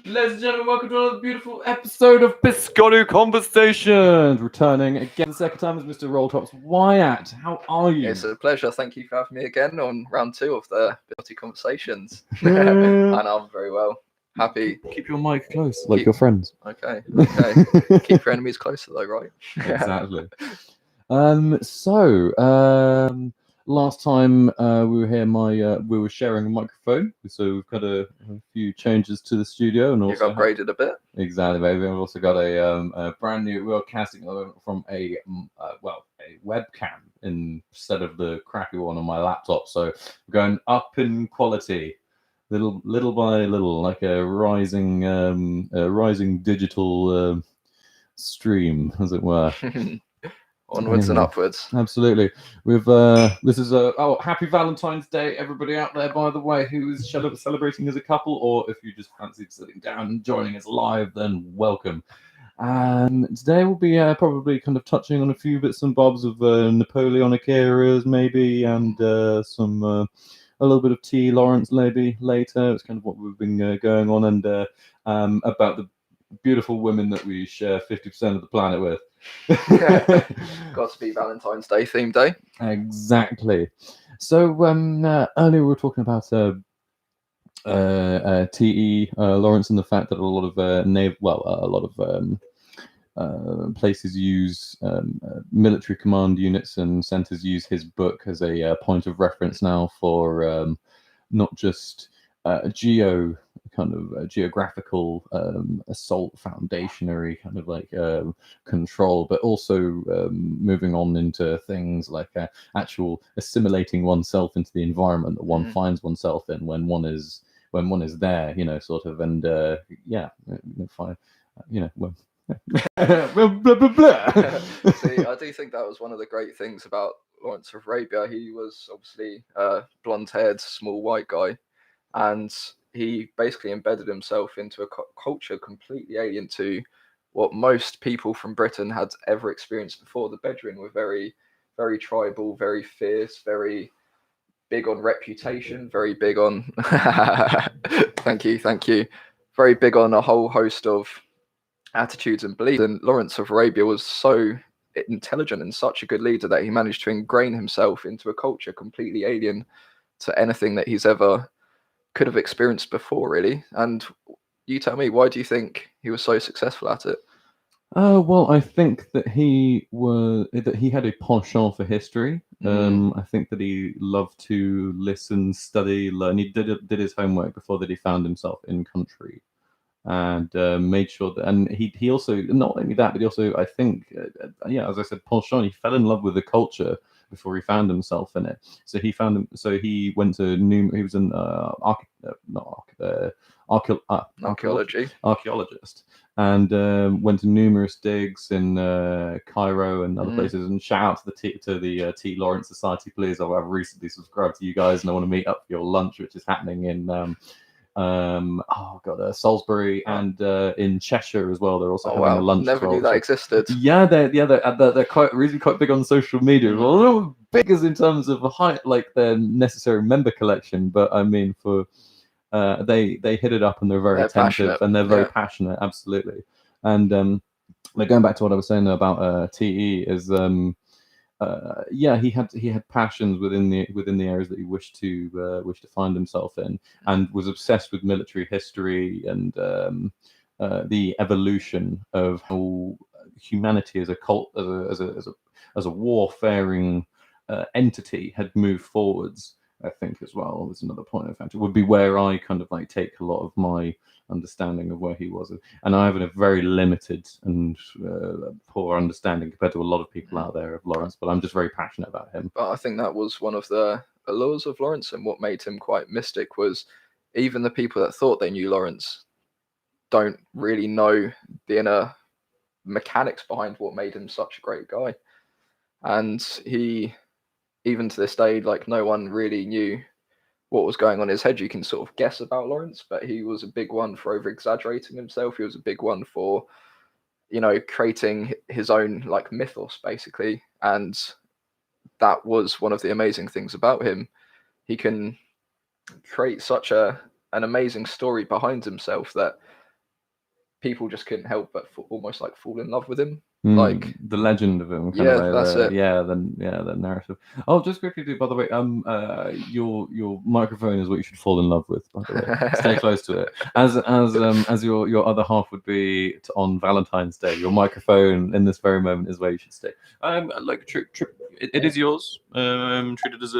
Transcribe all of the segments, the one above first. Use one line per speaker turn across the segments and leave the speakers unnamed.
Ladies and gentlemen, welcome to another beautiful episode of Biscotto Conversations. Returning again the second time is Mr. Rolltops Wyatt. How are you?
It's a pleasure. Thank you for having me again on round 2 of the Biscotto Conversations. And I'm very well. Happy.
Keep your mic close, like your friends.
Okay. Keep your enemies closer though, right?
Exactly. Last time we were here, we were sharing a microphone, so we've got a few changes to the studio, and
You've
also
upgraded a bit.
Exactly, baby. We've also got a brand new. We're casting from a webcam instead of the crappy one on my laptop. So we're going up in quality, little by little, like a rising digital stream, as it were.
Onwards and upwards.
Absolutely. We've this is happy Valentine's Day, everybody out there, by the way, who is celebrating as a couple, or if you just fancied sitting down and joining us live, then welcome. And today we'll be probably kind of touching on a few bits and bobs of Napoleonic eras, maybe, and some a little bit of T. Lawrence maybe later. It's kind of what we've been going on, and about the beautiful women that we share 50% of the planet with.
Got to be Valentine's Day themed day.
Exactly. So earlier we were talking about T.E. Lawrence and the fact that a lot of places use military command units and centers use his book as a point of reference now for not just geographical assault foundationary kind of like control, but also moving on into things like actual assimilating oneself into the environment that one finds oneself in when one is there, sort of, and fine, blah, blah, blah.
See, I do think that was one of the great things about Lawrence of Arabia. He was obviously a blonde-haired, small white guy, and he basically embedded himself into a culture completely alien to what most people from Britain had ever experienced before. The Bedouin were very, very tribal, very fierce, very big on reputation, very big on thank you, very big on a whole host of attitudes and beliefs. And Lawrence of Arabia was so intelligent and such a good leader that he managed to ingrain himself into a culture completely alien to anything that he's ever could have experienced before, really. And you tell me, why do you think he was so successful at it?
Well, I think that he had a penchant for history. I think that he loved to listen, study, learn. He did his homework before that he found himself in country, and made sure that. And he also, not only that, but he also, I think, as I said, penchant. He fell in love with the culture before he found himself in it. So he found him. So he went to He was an archaeologist, and went to numerous digs in Cairo and other places. And shout out to the T. Lawrence Society, please. I've recently subscribed to you guys, and I want to meet up for your lunch, which is happening in Salisbury and in Cheshire as well. They're also having a lunch.
Never knew that existed.
Yeah, they're quite big on social media. Well, not big as in terms of like their necessary member collection, but I mean for they hit it up and they're very attentive and they're very passionate, absolutely. And going back to what I was saying about TE is he had passions within the areas that he wished to find himself in, and was obsessed with military history and the evolution of how humanity as a cult, as a warfaring entity had moved forwards. I think as well was another point of factor, would be where I kind of like take a lot of my understanding of where he was, and I have a very limited and poor understanding compared to a lot of people out there of Lawrence, but I'm just very passionate about him.
But I think that was one of the allures of Lawrence, and what made him quite mystic was even the people that thought they knew Lawrence don't really know the inner mechanics behind what made him such a great guy. And he, even to this day, like, no one really knew what was going on in his head. You can sort of guess about Lawrence, but he was a big one for over exaggerating himself. He was a big one for, creating his own like mythos, basically. And that was one of the amazing things about him. He can create such an amazing story behind himself that people just couldn't help but almost like fall in love with him. Like
the legend of him,
yeah, that's it.
The narrative. Oh, just quickly, do by the way, your microphone is what you should fall in love with. By the way, stay close to it. As your other half would be on Valentine's Day. Your microphone in this very moment is where you should stay. Like it is yours. Treat it as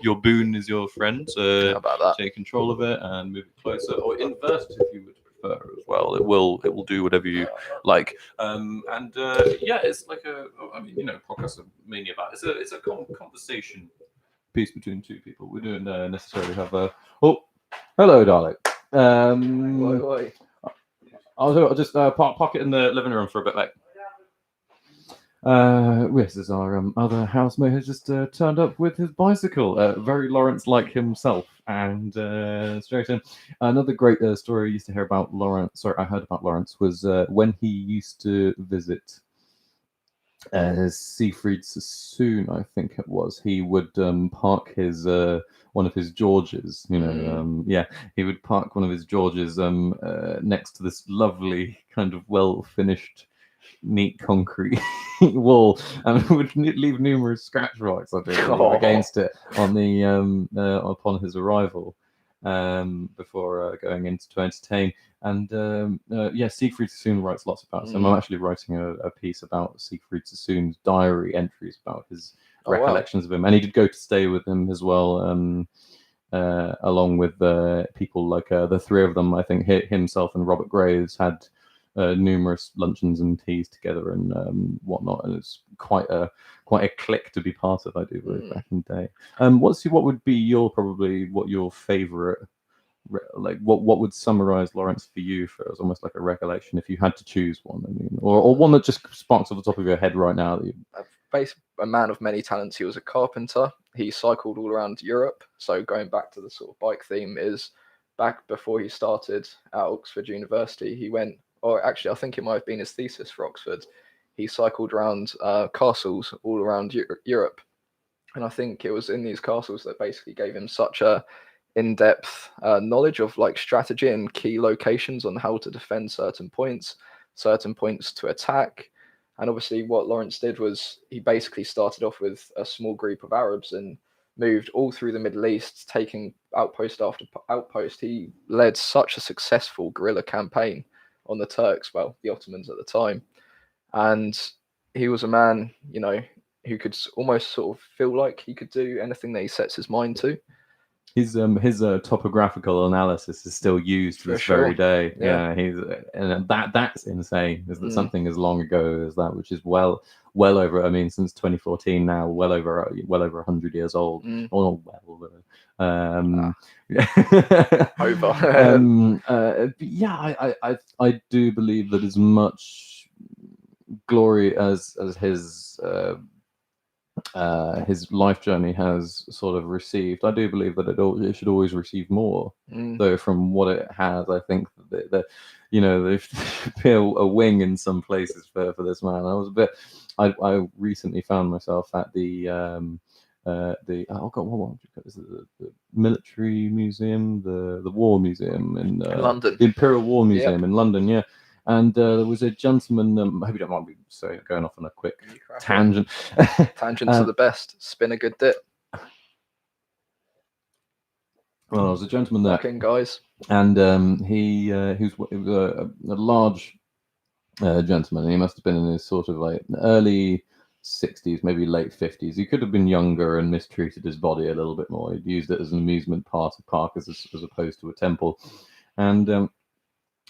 your boon is your friend.
How about that?
Take control of it and move it closer, or invert it if you would prefer as well. It will do whatever you like. Yeah, it's like podcasts are mainly about it's a conversation piece between two people. We don't necessarily have a hello, darling.
Oi.
I'll just park it in the living room for a bit, mate. This is our other housemate has just turned up with his bicycle, very Lawrence-like himself, and straight in. Another great story I used to hear about Lawrence. Sorry, I heard about Lawrence was when he used to visit Siegfried Sassoon, I think it was. He would park his one of his Georges. He would park one of his Georges next to this lovely kind of well-finished, neat concrete wall, and would leave numerous scratch marks against it on the upon his arrival before going in to entertain. And Siegfried Sassoon writes lots about him. I'm actually writing a piece about Siegfried Sassoon's diary entries about his recollections of him, and he did go to stay with him as well, along with people like the three of them. I think himself and Robert Graves had numerous luncheons and teas together and whatnot, and it's quite a clique to be part of. I do believe back in the day. What would be your favorite? What would summarize Lawrence for you as almost like a recollection if you had to choose one? I mean, or one that just sparks off the top of your head right now.
A man of many talents. He was a carpenter. He cycled all around Europe. So going back to the sort of bike theme, is back before he started at Oxford University, he went, or actually I think it might have been his thesis for Oxford, he cycled around castles all around Europe. And I think it was in these castles that basically gave him such a in-depth knowledge of like strategy and key locations on how to defend certain points to attack. And obviously what Lawrence did was he basically started off with a small group of Arabs and moved all through the Middle East, taking outpost after outpost. He led such a successful guerrilla campaign on the Turks, well, the Ottomans at the time. And he was a man, who could almost sort of feel like he could do anything that he sets his mind to.
His topographical analysis is still used to this very day. Yeah, and that's insane. Is that something as long ago as that, which is well over? I mean, since 2014 now, well over 100 years old. Or
over.
I do believe that as much glory as his life journey has sort of received, I do believe that it should always receive more. Though from what it has, I think that there should be a wing in some places for this man. I recently found myself at the military museum, the war museum in
London,
the Imperial War Museum in London. Yeah. And there was a gentleman. I hope you don't mind me going off on a quick tangent.
Tangents are the best. Spin a good dip.
Well, there was a gentleman there,
guys,
and he was a large gentleman. And he must have been in his sort of like early 60s, maybe late 50s. He could have been younger and mistreated his body a little bit more. He'd used it as an amusement park as opposed to a temple, and.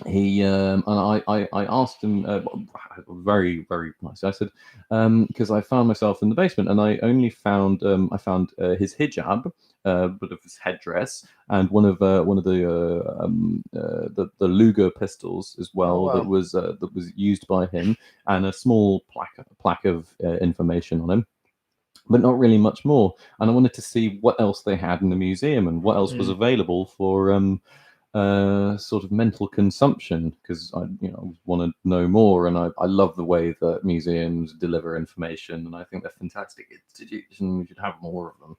He and I asked him very, very nice. I said because I found myself in the basement and I only found his hijab, bit of his headdress, and one of the Luger pistols as well. That was used by him, and a small plaque of information on him, but not really much more. And I wanted to see what else they had in the museum and what else was available for sort of mental consumption, because I want to know more, and I love the way that museums deliver information, and I think they're fantastic institutions. We should have more of them,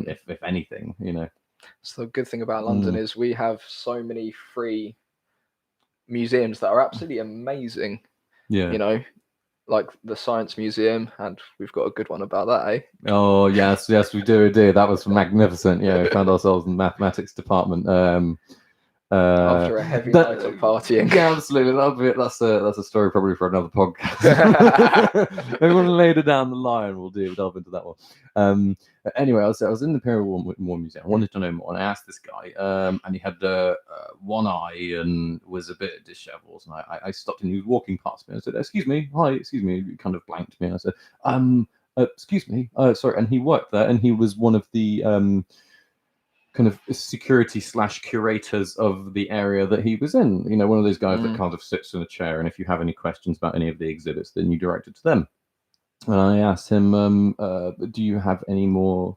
if anything.
So the good thing about London is we have so many free museums that are absolutely amazing.
Yeah.
You know, like the Science Museum, and we've got a good one about that, eh?
Oh yes, we do. That was magnificent. Yeah, we found ourselves in the mathematics department.
After a heavy night of partying.
Yeah, absolutely. That's a story probably for another podcast. Maybe we'll later down the line we'll delve into that one. Anyway, I was in the Imperial War Museum. I wanted to know more, and I asked this guy, and he had one eye and was a bit disheveled. And I stopped him. He was walking past me. I said, "Excuse me, hi, excuse me." He kind of blanked me. And I said, "Excuse me, sorry." And he worked there, and he was one of the kind of security / curators of the area that he was in. You know, one of those guys that kind of sits in a chair, and if you have any questions about any of the exhibits, then you direct it to them. And I asked him, "Do you have any more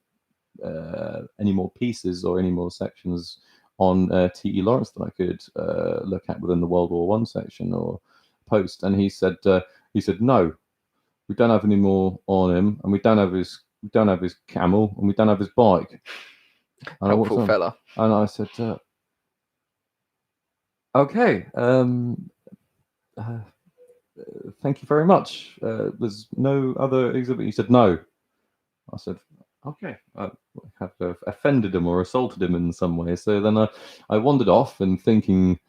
pieces or any more sections on T.E. Lawrence that I could look at within the World War One section or post?" And he said, "No, we don't have any more on him, and we don't have his camel, and we don't have his bike." And
Helpful fella.
And I said, "Okay, thank you very much. There's no other exhibit." He said, "No." I said, "Okay." I have offended him or assaulted him in some way. So then I wandered off and thinking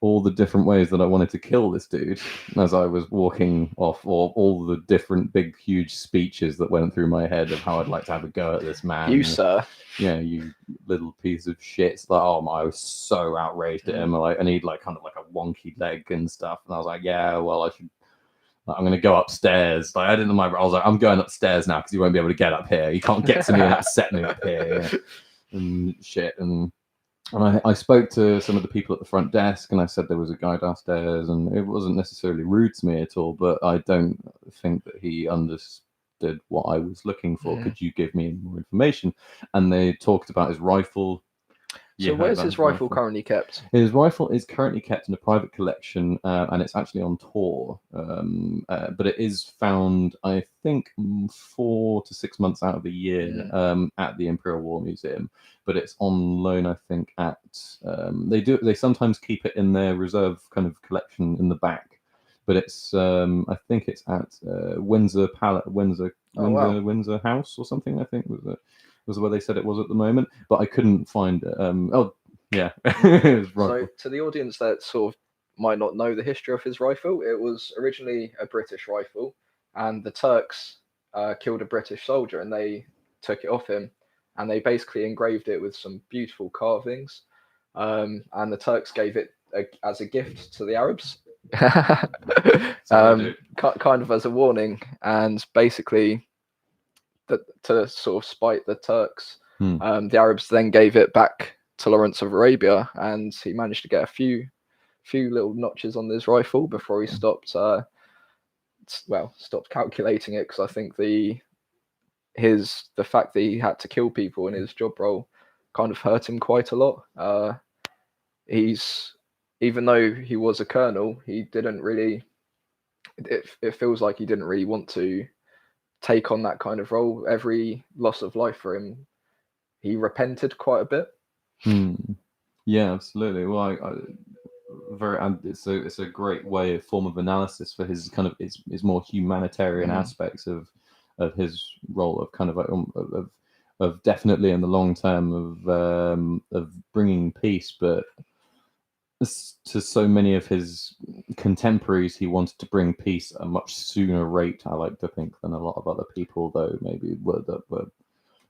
all the different ways that I wanted to kill this dude as I was walking off, or all the different big, huge speeches that went through my head of how I'd like to have a go at this man.
You, sir.
Yeah, you little piece of shit. It's like, oh my, I was so outraged at him. And he'd kind of like a wonky leg and stuff. And I was like, yeah, well, I'm going to go upstairs. I was like, I'm going upstairs now because you won't be able to get up here. You can't get to me and upset me up here. Yeah. And shit. And I spoke to some of the people at the front desk, and I said there was a guy downstairs, and it wasn't necessarily rude to me at all, but I don't think that he understood what I was looking for. Could you give me more information? And they talked about his rifle.
So where's his rifle currently kept?
His rifle is currently kept in a private collection, and it's actually on tour. But it is found, I think, 4 to 6 months out of the year at the Imperial War Museum. But it's on loan, I think, at they sometimes keep it in their reserve kind of collection in the back. But it's I think it's at Windsor Windsor House or something. I think was where they said it was at the moment, but I couldn't find it.
So to the audience that sort of might not know the history of his rifle, it was originally a British rifle, and the Turks killed a British soldier, and they took it off him, and they basically engraved it with some beautiful carvings, and the Turks gave it as a gift to the Arabs, kind of as a warning, and basically to sort of spite the Turks. The Arabs then gave it back to Lawrence of Arabia, and he managed to get a few little notches on his rifle before he stopped calculating it, because I think the fact that he had to kill people in his job role kind of hurt him quite a lot. Even though he was a colonel, he didn't really. It feels like he didn't really want to take on that kind of role. Every loss of life for him, he repented quite a bit.
Yeah, absolutely. Well, it's a great form of analysis for his kind of his more humanitarian aspects of his role of kind of of definitely in the long term of bringing peace, but to so many of his contemporaries, he wanted to bring peace at a much sooner rate, I like to think, than a lot of other people, though maybe were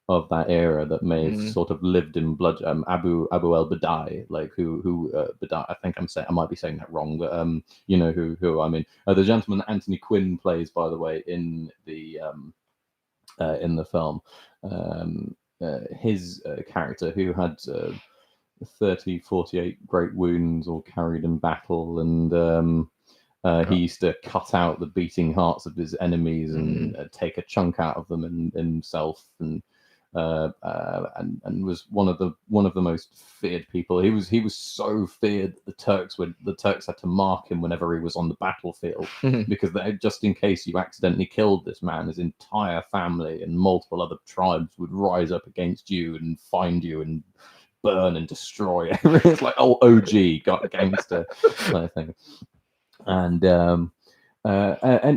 of that era that may have sort of lived in blood. Abu el Badai, like who Badai, I think I might be saying that wrong, but you know who I mean. The gentleman that Anthony Quinn plays, by the way, in the film, his character who had 48 great wounds, all carried in battle, and he used to cut out the beating hearts of his enemies and take a chunk out of them in himself, and was one of the most feared people. He was so feared that the Turks had to mark him whenever he was on the battlefield, because just in case you accidentally killed this man, his entire family and multiple other tribes would rise up against you and find you and burn and destroy. It's like OG gangster kind of thing. And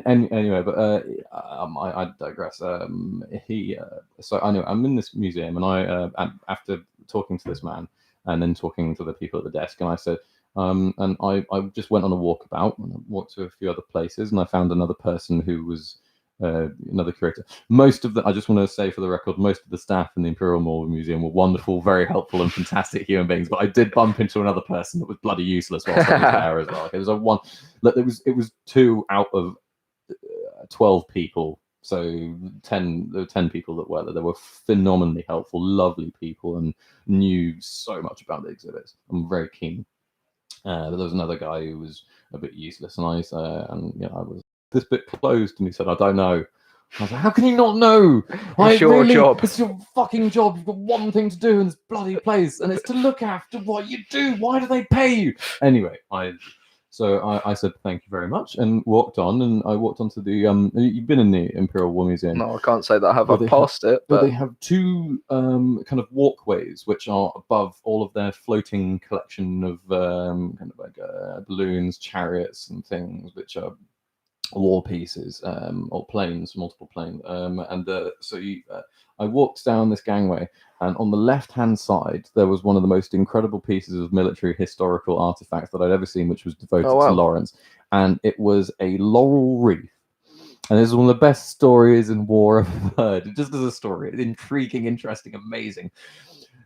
anyway, but I digress. So I know I'm in this museum, and after talking to this man and then talking to the people at the desk, and I said, and I just went on a walkabout and I walked to a few other places, and I found another person who was another curator. I just want to say for the record, most of the staff in the Imperial War Museum were wonderful, very helpful, and fantastic human beings. But I did bump into another person that was bloody useless whilst I was there as well. It was it was 2 out of 12 people. So there were 10 people that were there. They were phenomenally helpful, lovely people, and knew so much about the exhibits. I'm very keen. But there was another guy who was a bit useless, and I was this bit closed, and he said, "I don't know." I was like, "How can you not know?
It's your job.
It's your fucking job. You've got one thing to do in this bloody place, and it's to look after what you do. Why do they pay you?" Anyway, I said thank you very much and walked on, and I walked onto the you've been in the Imperial War Museum?
No, I can't say that I have. I've passed it,
but they have 2 kind of walkways which are above all of their floating collection of kind of like balloons, chariots, and things, which are war pieces or planes, multiple planes. I walked down this gangway, and on the left-hand side there was one of the most incredible pieces of military historical artifacts that I'd ever seen, which was devoted to Lawrence, and it was a laurel wreath. And this is one of the best stories in war I've heard. Just as a story, intriguing, interesting, amazing.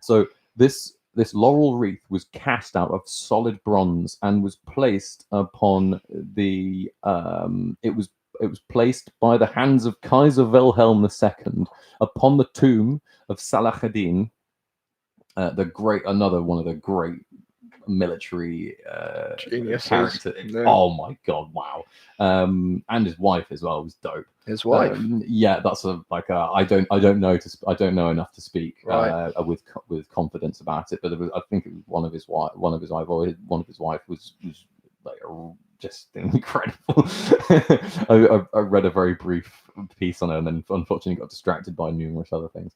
So this laurel wreath was cast out of solid bronze and was placed upon the. It was placed by the hands of Kaiser Wilhelm II upon the tomb of Salah ad-Din, another one of the great military
geniuses.
Yeah. Oh my god, wow. And his wife as well was dope.
His wife?
Yeah, that's I don't know enough to speak with confidence about it, but I think it was one of his wife was like just incredible. I read a very brief piece on it, and then unfortunately got distracted by numerous other things.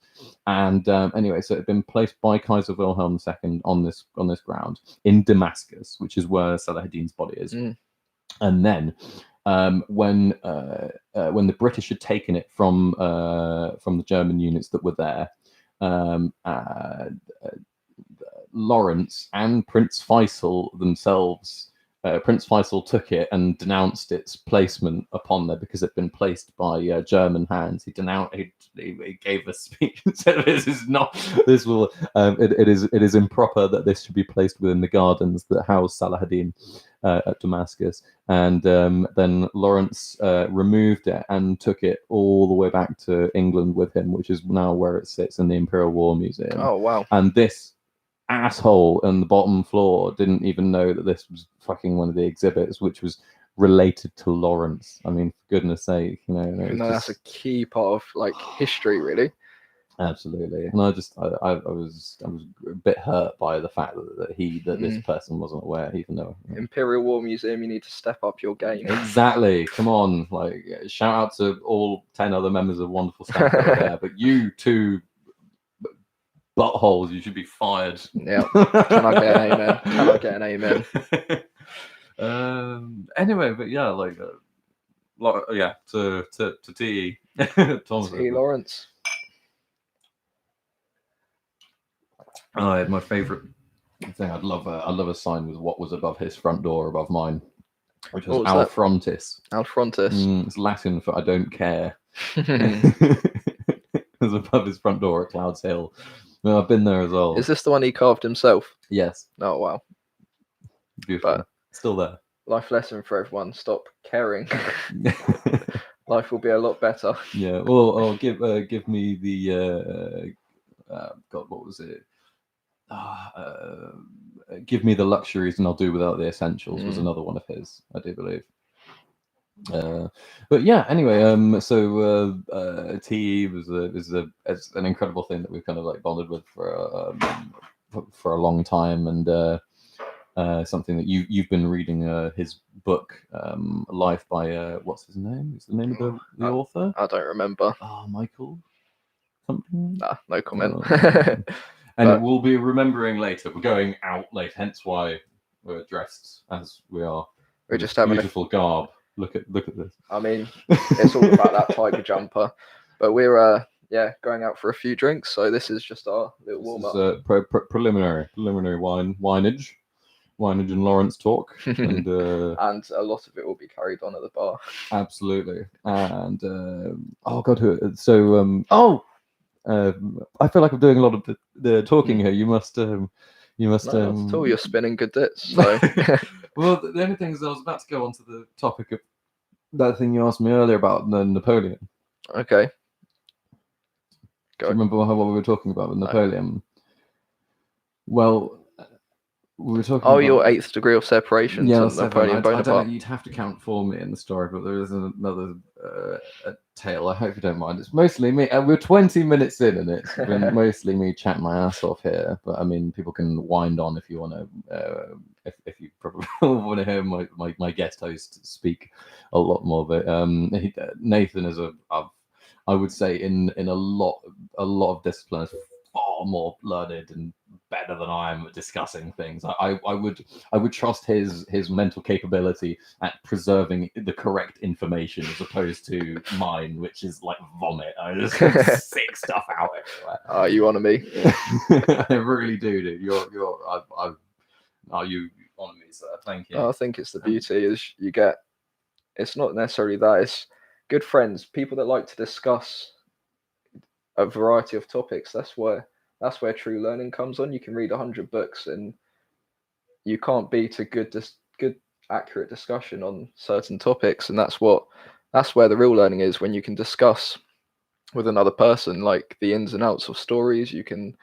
And anyway, so it had been placed by Kaiser Wilhelm II on this ground in Damascus, which is where Salah ad-Din's body is. And then when the British had taken it from the German units that were there, Lawrence and Prince Faisal themselves. Prince Faisal took it and denounced its placement upon there because it had been placed by German hands. He gave a speech and said, "This is not. This will. It is improper that this should be placed within the gardens that house Salah ad-Din at Damascus." And then Lawrence removed it and took it all the way back to England with him, which is now where it sits in the Imperial War Museum.
Oh wow!
And this asshole on the bottom floor didn't even know that this was fucking one of the exhibits, which was related to Lawrence. I mean, for goodness sake,
that's a key part of history, really.
Absolutely. And I was a bit hurt by the fact that this person wasn't aware, even though
Imperial War Museum, you need to step up your game.
Exactly. Come on, shout out to all 10 other members of wonderful staff over there, but you 2 buttholes, you should be fired.
Yeah. Can I get an amen? Can I get an
amen? Anyway, but yeah, to T.E.
T.E. Lawrence.
My favourite thing, I'd love a sign with what was above his front door above mine, which was Al Frontis.
Al Frontis.
It's Latin for I don't care. It was above his front door at Clouds Hill. No, I've been there as well.
Is this the one he carved himself?
Yes.
Oh wow.
Beautiful. But still there.
Life lesson for everyone: stop caring. Life will be a lot better.
Yeah. Well, give me the God, what was it? Give me the luxuries and I'll do without the essentials was another one of his, I do believe. But yeah, anyway, so TE is an incredible thing that we've kind of bonded with for a long time, and something that you've been reading his book, Life by what's his name? Is the name of the author?
I don't remember.
Michael something.
Nah, no comment.
And
But
it will be remembering later. We're going out late, hence why we're dressed as we are.
we're
in
just
this
having
beautiful garb. Look at this.
I mean, it's all about that tiger jumper. But we're going out for a few drinks. So this is just our little warm
This
up.
is preliminary wineage and Lawrence talk, and
And a lot of it will be carried on at the bar.
absolutely. And oh god, I feel like I'm doing a lot of the talking here. You must.
No, not at all. You're spinning good bits. So.
Well, the only thing is, I was about to go on to the topic of that thing you asked me earlier about Napoleon.
Okay.
Do you remember what we were talking about with Napoleon? Well, we were talking.
Oh,
about...
your 8th degree of separation to Napoleon Bonaparte.
I don't know, you'd have to count for me in the story, but there is another tale. I hope you don't mind. It's mostly me. We're 20 minutes in, and it's been mostly me chatting my ass off here. But I mean, people can wind on if you want to. If you probably want to hear my guest host speak a lot more. But Nathan is I would say in a lot of disciplines far more learned and better than I am at discussing things. I would trust his mental capability at preserving the correct information as opposed to mine, which is like vomit. I just sick stuff out everywhere.
Oh, you honor me.
I really do, dude. You honor me, sir. Thank you.
I think it's the beauty is you get. It's not necessarily that. It's good friends, people that like to discuss a variety of topics. That's where true learning comes on. You can read 100 books and you can't beat a good accurate discussion on certain topics, and that's where the real learning is, when you can discuss with another person like the ins and outs of stories. You can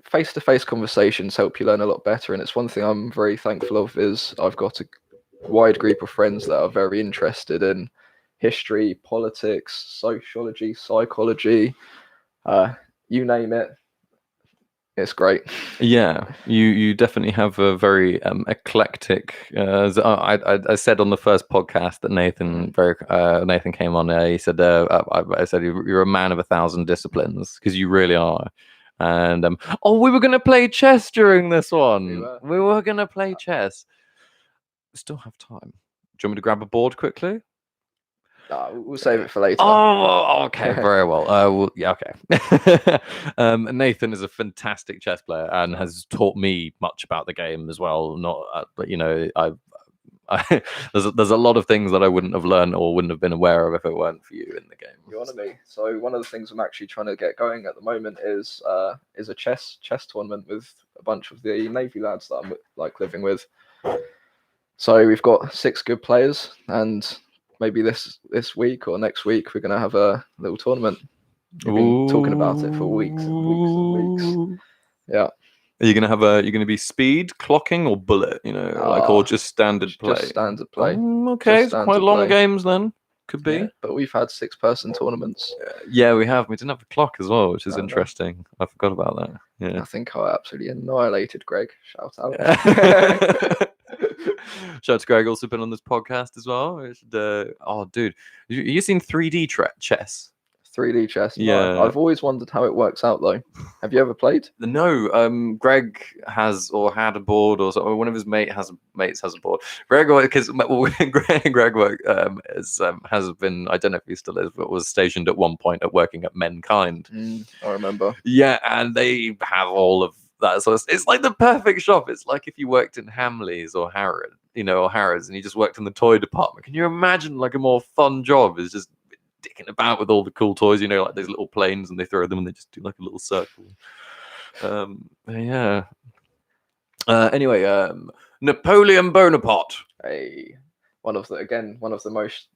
face-to-face conversations help you learn a lot better, and it's one thing I'm very thankful of is I've got a wide group of friends that are very interested in history, politics, sociology, psychology, you name it. It's great.
Yeah, you definitely have a very eclectic. I said on the first podcast that Nathan came on. He said, I said you're a man of 1,000 disciplines, because you really are. And we were going to play chess during this one. We were going to play chess. Still have time. Do you want me to grab a board quickly?
We'll save it for later.
Oh, okay, very well. Yeah, okay. Nathan is a fantastic chess player and has taught me much about the game as well. But you know, there's a lot of things that I wouldn't have learned or wouldn't have been aware of if it weren't for you in the game.
You honor me. So one of the things I'm actually trying to get going at the moment is a chess tournament with a bunch of the Navy lads that I'm like living with. So we've got 6 good players, and maybe this week or next week we're gonna have a little tournament. We've been talking about it for weeks and weeks. Yeah.
Are you gonna be speed, clocking, or bullet? You know, or just standard play?
Just standard play.
Okay, it's quite long games then. Could be.
Yeah, but we've had 6-person tournaments.
Yeah, we have. We didn't have a clock as well, which is interesting. I forgot about that. Yeah.
I think I absolutely annihilated Greg. Shout out.
Shout out to Greg, also been on this podcast as well. Dude, you seen 3D chess?
3D chess.
Yeah,
no, I've always wondered how it works out though. Have you ever played?
No. Greg has or had a board, or one of his mates has a board. Greg, because Greg has been, I don't know if he still is, but was stationed at one point working at Mankind.
I remember.
Yeah, and they have all of that. So it's like the perfect shop. It's like if you worked in Hamleys or Harrods, and you just worked in the toy department. Can you imagine like a more fun job? Is just dicking about with all the cool toys, like those little planes, and they throw them and they just do like a little circle. Yeah. Anyway, Napoleon Bonaparte.
One of the most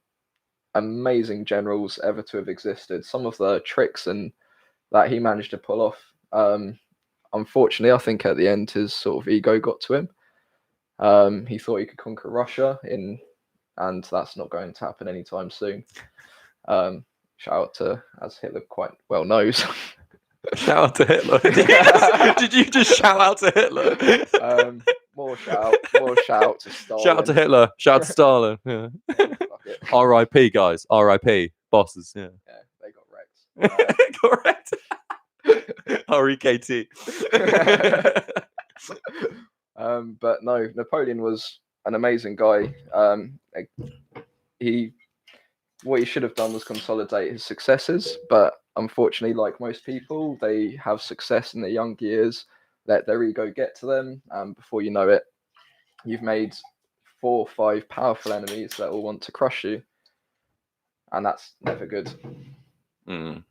amazing generals ever to have existed. Some of the tricks and that he managed to pull off. Unfortunately, I think at the end his sort of ego got to him. He thought he could conquer Russia and that's not going to happen anytime soon. Shout out to, as Hitler quite well knows.
Shout out to Hitler. Did you just shout out to Hitler?
More shout to Stalin.
Shout out to Hitler. Shout out to Stalin. Yeah. R.I.P. guys. R.I.P. bosses. Yeah.
Yeah, they got wrecked.
Correct.
R-E-K-T.
But no, Napoleon was an amazing guy. What he should have done was consolidate his successes, but unfortunately, like most people, they have success in their young years, let their ego get to them, and before you know it, you've made 4 or 5 powerful enemies that all want to crush you, and that's never good.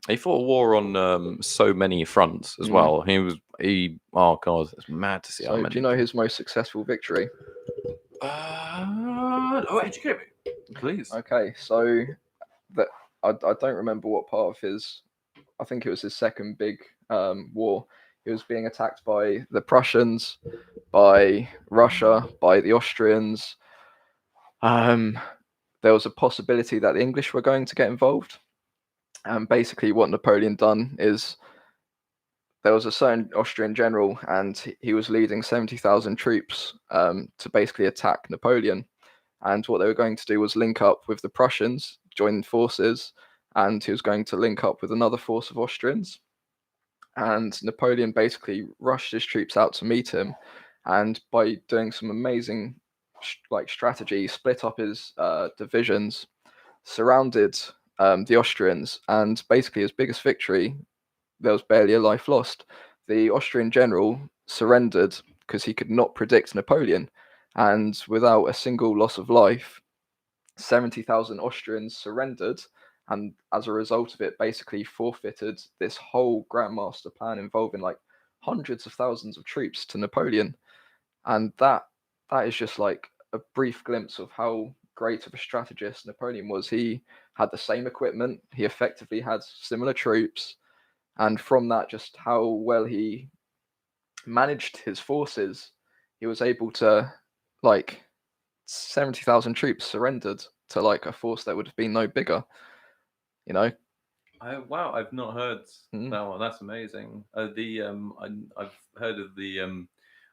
He fought a war on so many fronts as well. Oh god, it's mad to see how
So,
many.
do you know his most successful victory?
Educate me, please.
Okay, so that I don't remember what part of his. I think it was his second big war. He was being attacked by the Prussians, by Russia, by the Austrians. There was a possibility that the English were going to get involved. And basically, what Napoleon done is there was a certain Austrian general, and he was leading 70,000 troops to basically attack Napoleon. And what they were going to do was link up with the Prussians, join forces, and he was going to link up with another force of Austrians. And Napoleon basically rushed his troops out to meet him, and by doing some amazing strategy, split up his divisions, surrounded the Austrians, and basically his biggest victory, there was barely a life lost. The Austrian general surrendered because he could not predict Napoleon, and without a single loss of life, 70,000 Austrians surrendered, and as a result of it, basically forfeited this whole Grand Master plan involving like hundreds of thousands of troops to Napoleon. And that is just like a brief glimpse of how great of a strategist Napoleon was. He had the same equipment, he effectively had similar troops, and from that, just how well he managed his forces, he was able to, like, 70,000 troops surrendered to like a force that would have been no bigger, you know.
Wow, I've not heard that one. That's amazing. I've heard of the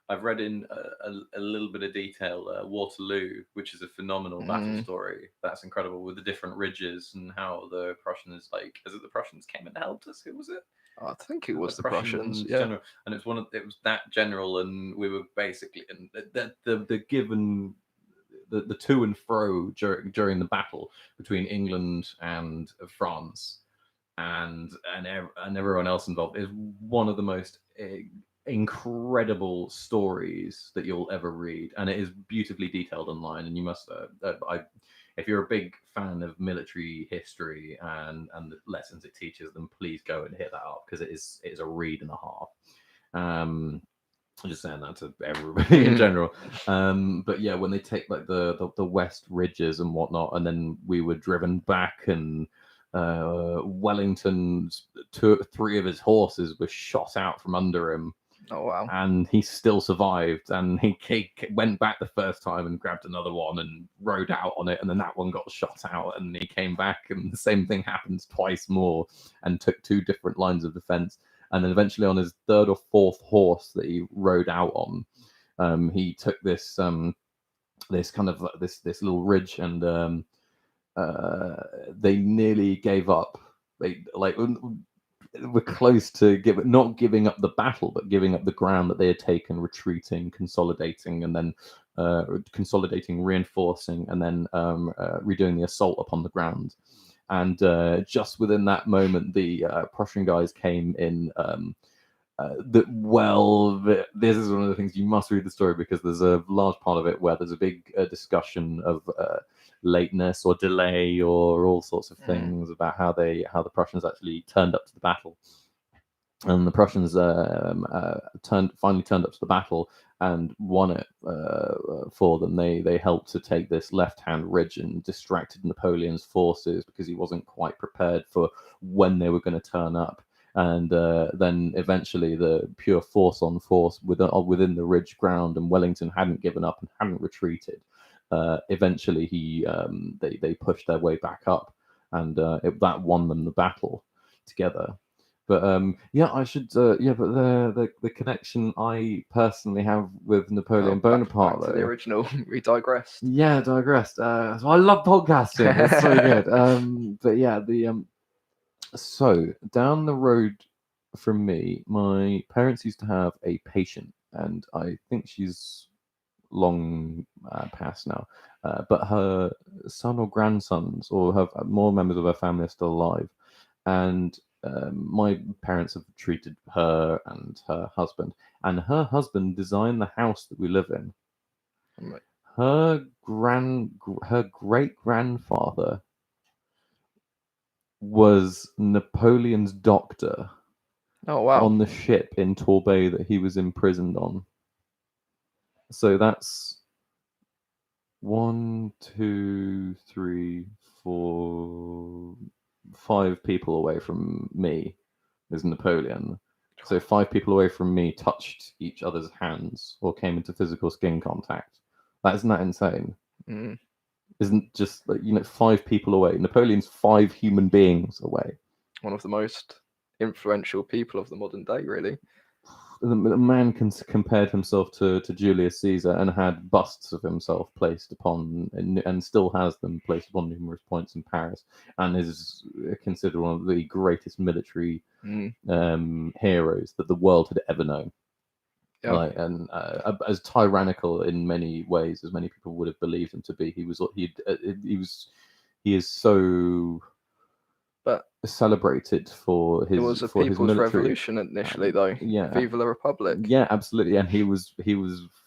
I've read in a little bit of detail Waterloo, which is a phenomenal battle story. That's incredible, with the different ridges and how the Prussians, like, is it the Prussians came and helped us? Who was it?
I think it was the Prussians, yeah.
General, and it was that general, and we were basically, and the given the to and fro during the battle between England and France and everyone else involved is one of the most incredible stories that you'll ever read, and it is beautifully detailed online. And you must, if you're a big fan of military history and the lessons it teaches, then please go and hit that up, because it is a read and a half. I'm just saying that to everybody in general. But yeah, when they take like the west ridges and whatnot, and then we were driven back, and Wellington's 3 of his horses were shot out from under him.
Oh wow!
And he still survived, and he went back the first time and grabbed another one and rode out on it, and then that one got shot out, and he came back, and the same thing happened twice more, and took 2 different lines of defense. And then eventually, on his 3rd or 4th horse that he rode out on, he took this this kind of this little ridge, and they nearly gave up. They were close to not giving up the battle, but giving up the ground that they had taken, retreating, consolidating, and then consolidating, reinforcing, and then redoing the assault upon the ground. And just within that moment, the Prussian guys came in. This is one of the things you must read the story, because there's a large part of it where there's a big discussion of lateness or delay or all sorts of things about how the Prussians actually turned up to the battle. And the Prussians finally turned up to the battle and won it for them. They helped to take this left-hand ridge and distracted Napoleon's forces, because he wasn't quite prepared for when they were going to turn up. And then eventually, the pure force on force within the ridge ground, and Wellington hadn't given up and hadn't retreated. Eventually, they pushed their way back up, and that won them the battle together. But I should but the connection I personally have with Napoleon Bonaparte,
back to the original, we digressed.
Yeah, digressed. So I love podcasting. It's so good. But yeah, so down the road from me, my parents used to have a patient, and I think she's long past now. But her son or grandsons, or her more members of her family, are still alive, and my parents have treated her and her husband. And her husband designed the house that we live in.
Right.
Her great grandfather was Napoleon's doctor
Oh wow.
on the ship in Torbay that he was imprisoned on. So that's 1, 2, 3, 4, 5 people away from me is Napoleon. So 5 people away from me touched each other's hands or came into physical skin contact. Isn't that insane?
Mm.
Isn't just 5 people away. Napoleon's 5 human beings away.
One of the most influential people of the modern day, really.
The man compared himself to Julius Caesar and had busts of himself placed upon, and still has them placed upon numerous points in Paris, and is considered one of the greatest military heroes that the world had ever known.
Yeah.
And as tyrannical in many ways as many people would have believed him to be, he is so
But
celebrated for his
it was a
for his
people's
military.
revolution initially, though.
Yeah,
Viva la Republic.
yeah, absolutely. And he was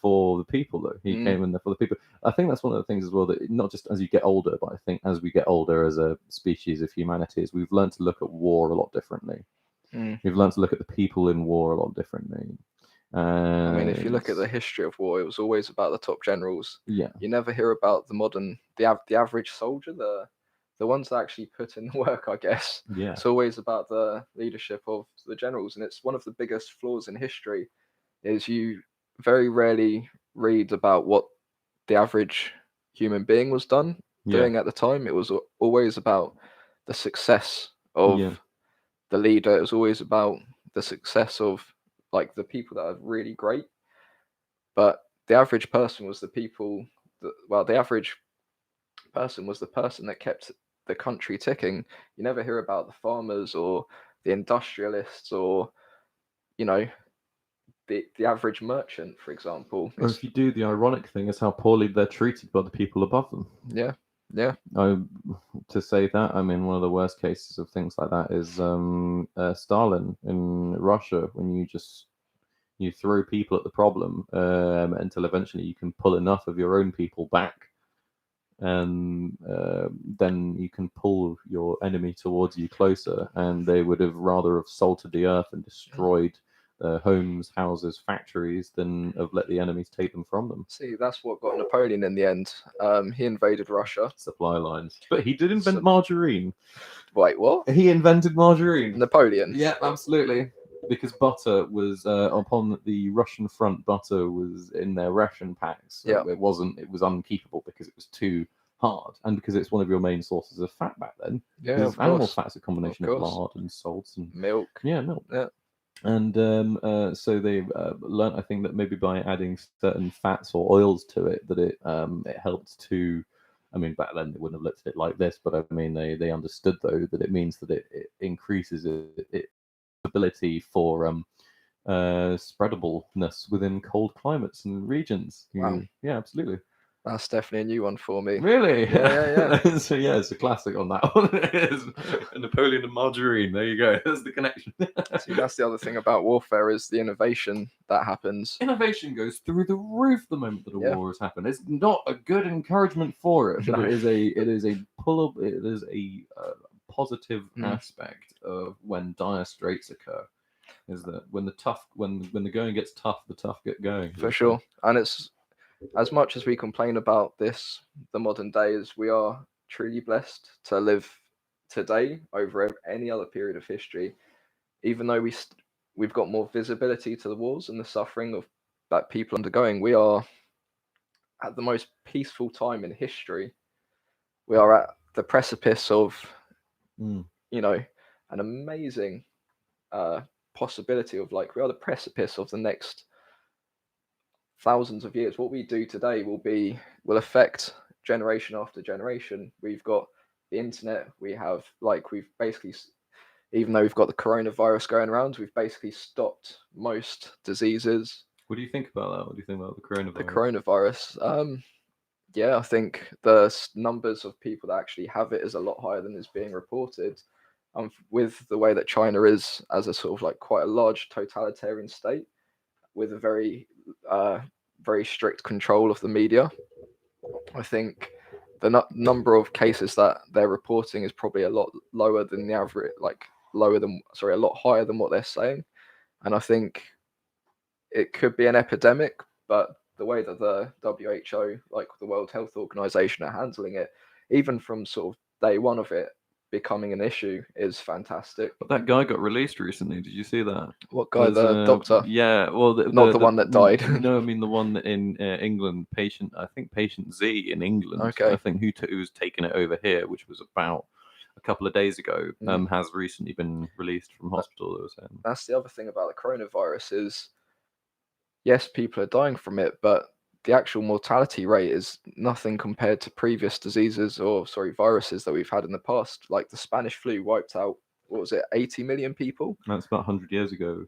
for the people, though. He came in there for the people. I think that's one of the things as well, that not just as you get older, but I think as we get older as a species of humanity, is we've learned to look at war a lot differently. We've learned to look at the people in war a lot differently.
I mean, if you look at the history of war, it was always about the top generals.
Yeah,
You never hear about the average soldier, the ones that actually put in the work, I guess.
yeah,
It's always about the leadership of the generals, and it's one of the biggest flaws in history is you very rarely read about what the average human being was doing at the time. It was always about the success of the leader. It was always about the success of like the people that are really great. But the average person was the average person was the person that kept the country ticking. You never hear about the farmers or the industrialists or, you know, the average merchant, for example.
or if you do, the ironic thing is how poorly they're treated by the people above them.
Yeah.
To say that, I mean, one of the worst cases of things like that is Stalin in Russia, when you throw people at the problem until eventually you can pull enough of your own people back, and then you can pull your enemy towards you closer, and they would have rather have salted the earth and destroyed homes, houses, factories than have let the enemies take them from them.
See, that's what got Napoleon in the end. He invaded Russia.
Supply lines. But he did invent margarine.
Wait, what?
He invented margarine.
Napoleon.
Yeah, absolutely. Because butter was upon the Russian front, butter was in their ration packs. So it was unkeepable because it was too hard, and because it's one of your main sources of fat back then.
Yeah, of
animal
course.
fat's a combination of lard and salts and
milk.
Yeah, milk.
Yeah.
And so they learned, I think, that maybe by adding certain fats or oils to it, that it helped to. I mean, back then they wouldn't have looked at it like this, but I mean, they understood though that it means that it increases its ability for spreadableness within cold climates and regions.
Wow.
Yeah, absolutely.
That's definitely a new one for me.
Really?
Yeah.
So yeah, it's a classic on that one. It is Napoleon and margarine. There you go. There's the connection.
See, that's the other thing about warfare is the innovation that happens.
Innovation goes through the roof the moment that a war has happened. It's not a good encouragement for it, but
No.
it is a pull-up. It is a positive aspect of when dire straits occur. Is that when the going gets tough, the tough get going.
For sure. And it's, as much as we complain about this, the modern days, we are truly blessed to live today over any other period of history. Even though we've got more visibility to the wars and the suffering of that people undergoing, we are at the most peaceful time in history. We are at the precipice of, an amazing possibility of, like, we are the precipice of the next thousands of years. What we do today will affect generation after generation. We've got the internet. We've basically even though we've got the coronavirus going around, we've basically stopped most diseases.
What do you think about that? What do you think about the coronavirus?
The coronavirus, yeah, I think the numbers of people that actually have it is a lot higher than is being reported. With the way that China is as a sort of like quite a large totalitarian state with a very, very strict control of the media, I think the number of cases that they're reporting is probably a lot lower than the average, like a lot higher than what they're saying. And I think it could be an epidemic, but the way that the WHO, like the World Health Organization, are handling it, even from sort of day one of it becoming an issue, is fantastic.
But that guy got released recently. Did you see that?
What guy? The doctor?
Yeah. Well,
not the one that died.
No, I mean the one in England. I think patient Z in England.
Okay.
I think who was taking it over here, which was about a couple of days ago, has recently been released from hospital. They were saying.
That's the other thing about the coronavirus is, yes, people are dying from it, but the actual mortality rate is nothing compared to previous viruses that we've had in the past. Like the Spanish flu wiped out, what was it, 80 million people?
That's about 100 years ago.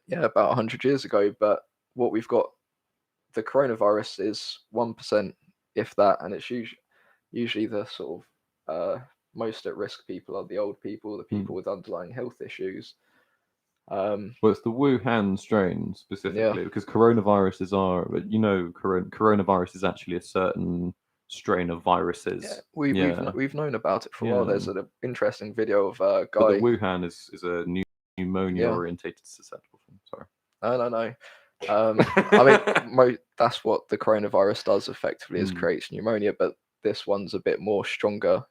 Yeah, about 100 years ago. But what we've got, the coronavirus is 1%, if that, and it's usually the sort of most at risk people are the old people, the people with underlying health issues.
Well, it's the Wuhan strain specifically, because coronaviruses are, coronavirus is actually a certain strain of viruses.
Yeah, we've known about it for a while. There's an interesting video of a guy.
But the Wuhan is a pneumonia orientated susceptible thing. Sorry.
No. I mean, that's what the coronavirus does effectively, is creates pneumonia, but this one's a bit more stronger.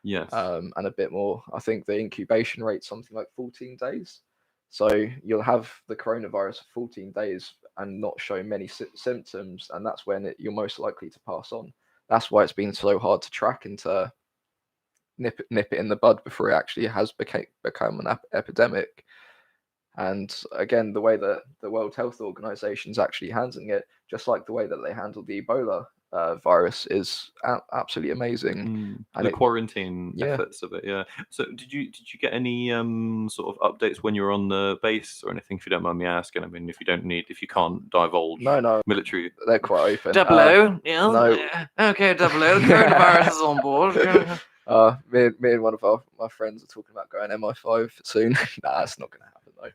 Yes.
And a bit more, I think the incubation rate's something like 14 days. So you'll have the coronavirus for 14 days and not show many symptoms, and that's when you're most likely to pass on. That's why it's been so hard to track and to nip it in the bud before it actually has become an epidemic. And again, the way that the World Health Organization is actually handling it, just like the way that they handled the Ebola virus, is absolutely amazing.
And the quarantine efforts of it, yeah. So did you get any sort of updates when you were on the base or anything? If you don't mind me asking, I mean, if you can't divulge.
No,
military.
They're quite open.
Double O, yeah.
No.
Okay, Double O. The coronavirus is on board.
Me and one of my friends are talking about going MI5 soon. Nah, that's not going to happen though.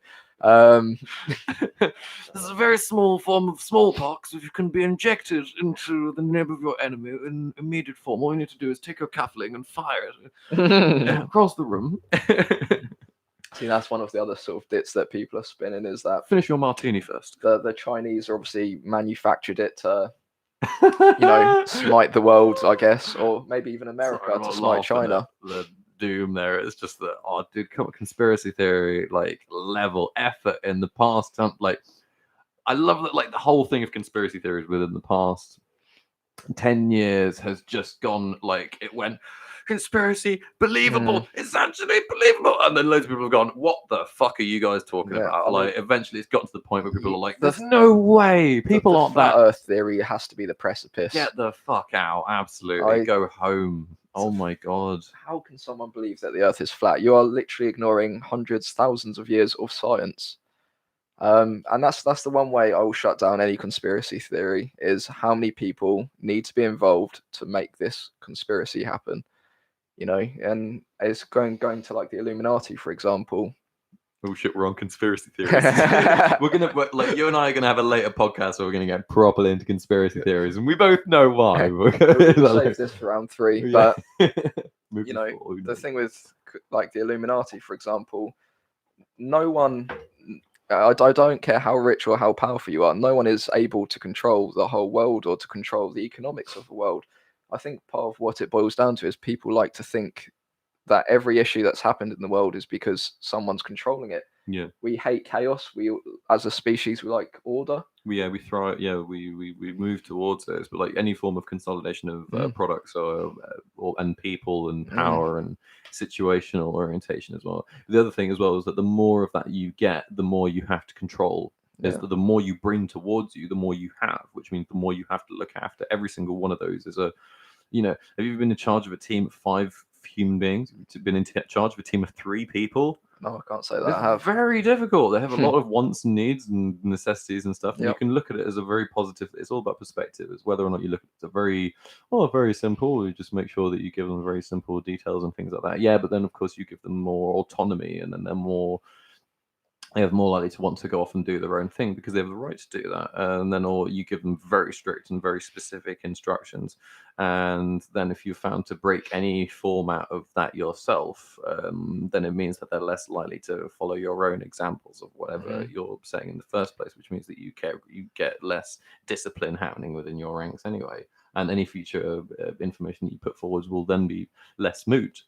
This is a very small form of smallpox. If you can be injected into the nib of your enemy in immediate form, all you need to do is take your cuffling and fire it across the room.
See, that's one of the other sort of bits that people are spinning, is that
finish your martini first.
The Chinese are obviously manufactured it to, smite the world, I guess, or maybe even America to smite China.
The doom there. It's just that, dude, conspiracy theory level effort in the past. I love that. The whole thing of conspiracy theories within the past 10 years has just gone it went conspiracy believable. It's actually believable, and then loads of people have gone, "What the fuck are you guys talking about?" Eventually, it's got to the point where people are like, "There's no way people aren't that."
Earth theory has to be the precipice.
Get the fuck out! Absolutely, go home. Oh my god!
How can someone believe that the Earth is flat? You are literally ignoring hundreds, thousands of years of science. And that's the one way I will shut down any conspiracy theory, is how many people need to be involved to make this conspiracy happen. And it's going to the Illuminati, for example.
Oh shit, we're on conspiracy theories. We're gonna you and I are gonna have a later podcast where we're gonna get properly into conspiracy theories, and we both know why.
We'll save this for round 3. But the thing with the Illuminati, for example, no one. I don't care how rich or how powerful you are. No one is able to control the whole world or to control the economics of the world. I think part of what it boils down to is people like to think that every issue that's happened in the world is because someone's controlling it.
Yeah.
We hate chaos. We, as a species, we like order.
We thrive. Yeah, we move towards this, but any form of consolidation of products and people and power and situational orientation as well. The other thing as well is that the more of that you get, the more you have to control. Is that the more you bring towards you, the more you have, which means the more you have to look after. Every single one of those is a, have you been in charge of a team of human beings. You've been in charge of a team of 3 people.
No, I can't say that
It's
I have.
very difficult. They have a lot of wants and needs and necessities and stuff. And you
Yep.
can look at it as a very positive. It's all about perspective. It's whether or not you look at it as a very simple. You just make sure that you give them very simple details and things like that. Yeah, but then of course you give them more autonomy, and then they have more likely to want to go off and do their own thing because they have the right to do that. And then, or you give them very strict and very specific instructions. And then if you're found to break any format of that yourself, then it means that they're less likely to follow your own examples of whatever you're saying in the first place, which means that you get less discipline happening within your ranks anyway. And any future information that you put forwards will then be less moot.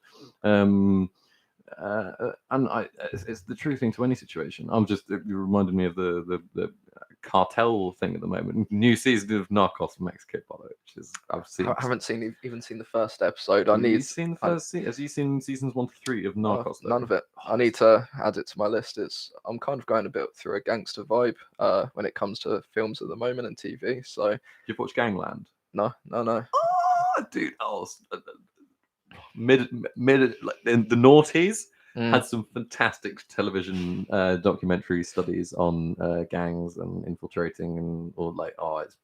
It's the true thing to any situation. You reminded me of the cartel thing at the moment. New season of Narcos from Mexico, by the way, which is I've seen.
I haven't even seen the first episode.
Have you seen the first season? Have you seen seasons 1 to 3 of Narcos?
None of it. I need to add it to my list. I'm kind of going a bit through a gangster vibe when it comes to films at the moment and TV. So
you've watched Gangland?
No.
Oh, dude! Mid like in the noughties had some fantastic television documentary studies on gangs and infiltrating it's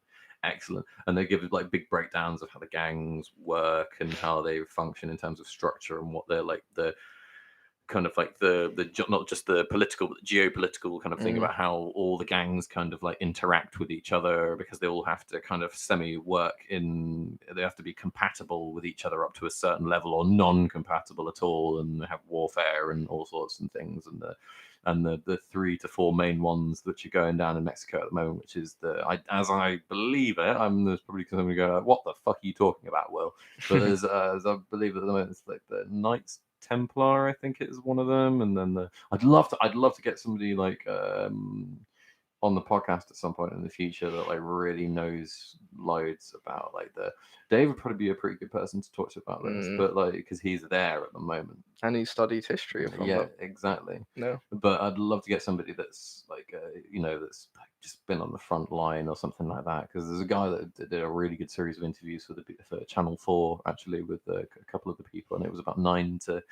excellent. And they give like big breakdowns of how the gangs work and how they function in terms of structure and what they're like, the kind of like the not just the political but the geopolitical kind of thing about how all the gangs kind of like interact with each other, because they all have to kind of they have to be compatible with each other up to a certain level or non-compatible at all, and they have warfare and all sorts and things, and the 3 to 4 main ones that you're going down in Mexico at the moment, which is as I believe it, there's probably somebody going, what the fuck are you talking about, Will? But as I believe at the moment, it's like the Knights Templar, I think it is one of them, and then I'd love to get somebody like on the podcast at some point in the future that like really knows loads about like Dave would probably be a pretty good person to talk to about this, but like because he's there at the moment
and he studied history from
exactly.
No,
but I'd love to get somebody that's like that's like just been on the front line or something like that, because there's a guy that did a really good series of interviews for Channel 4 actually with a couple of the people, and it was about 9 to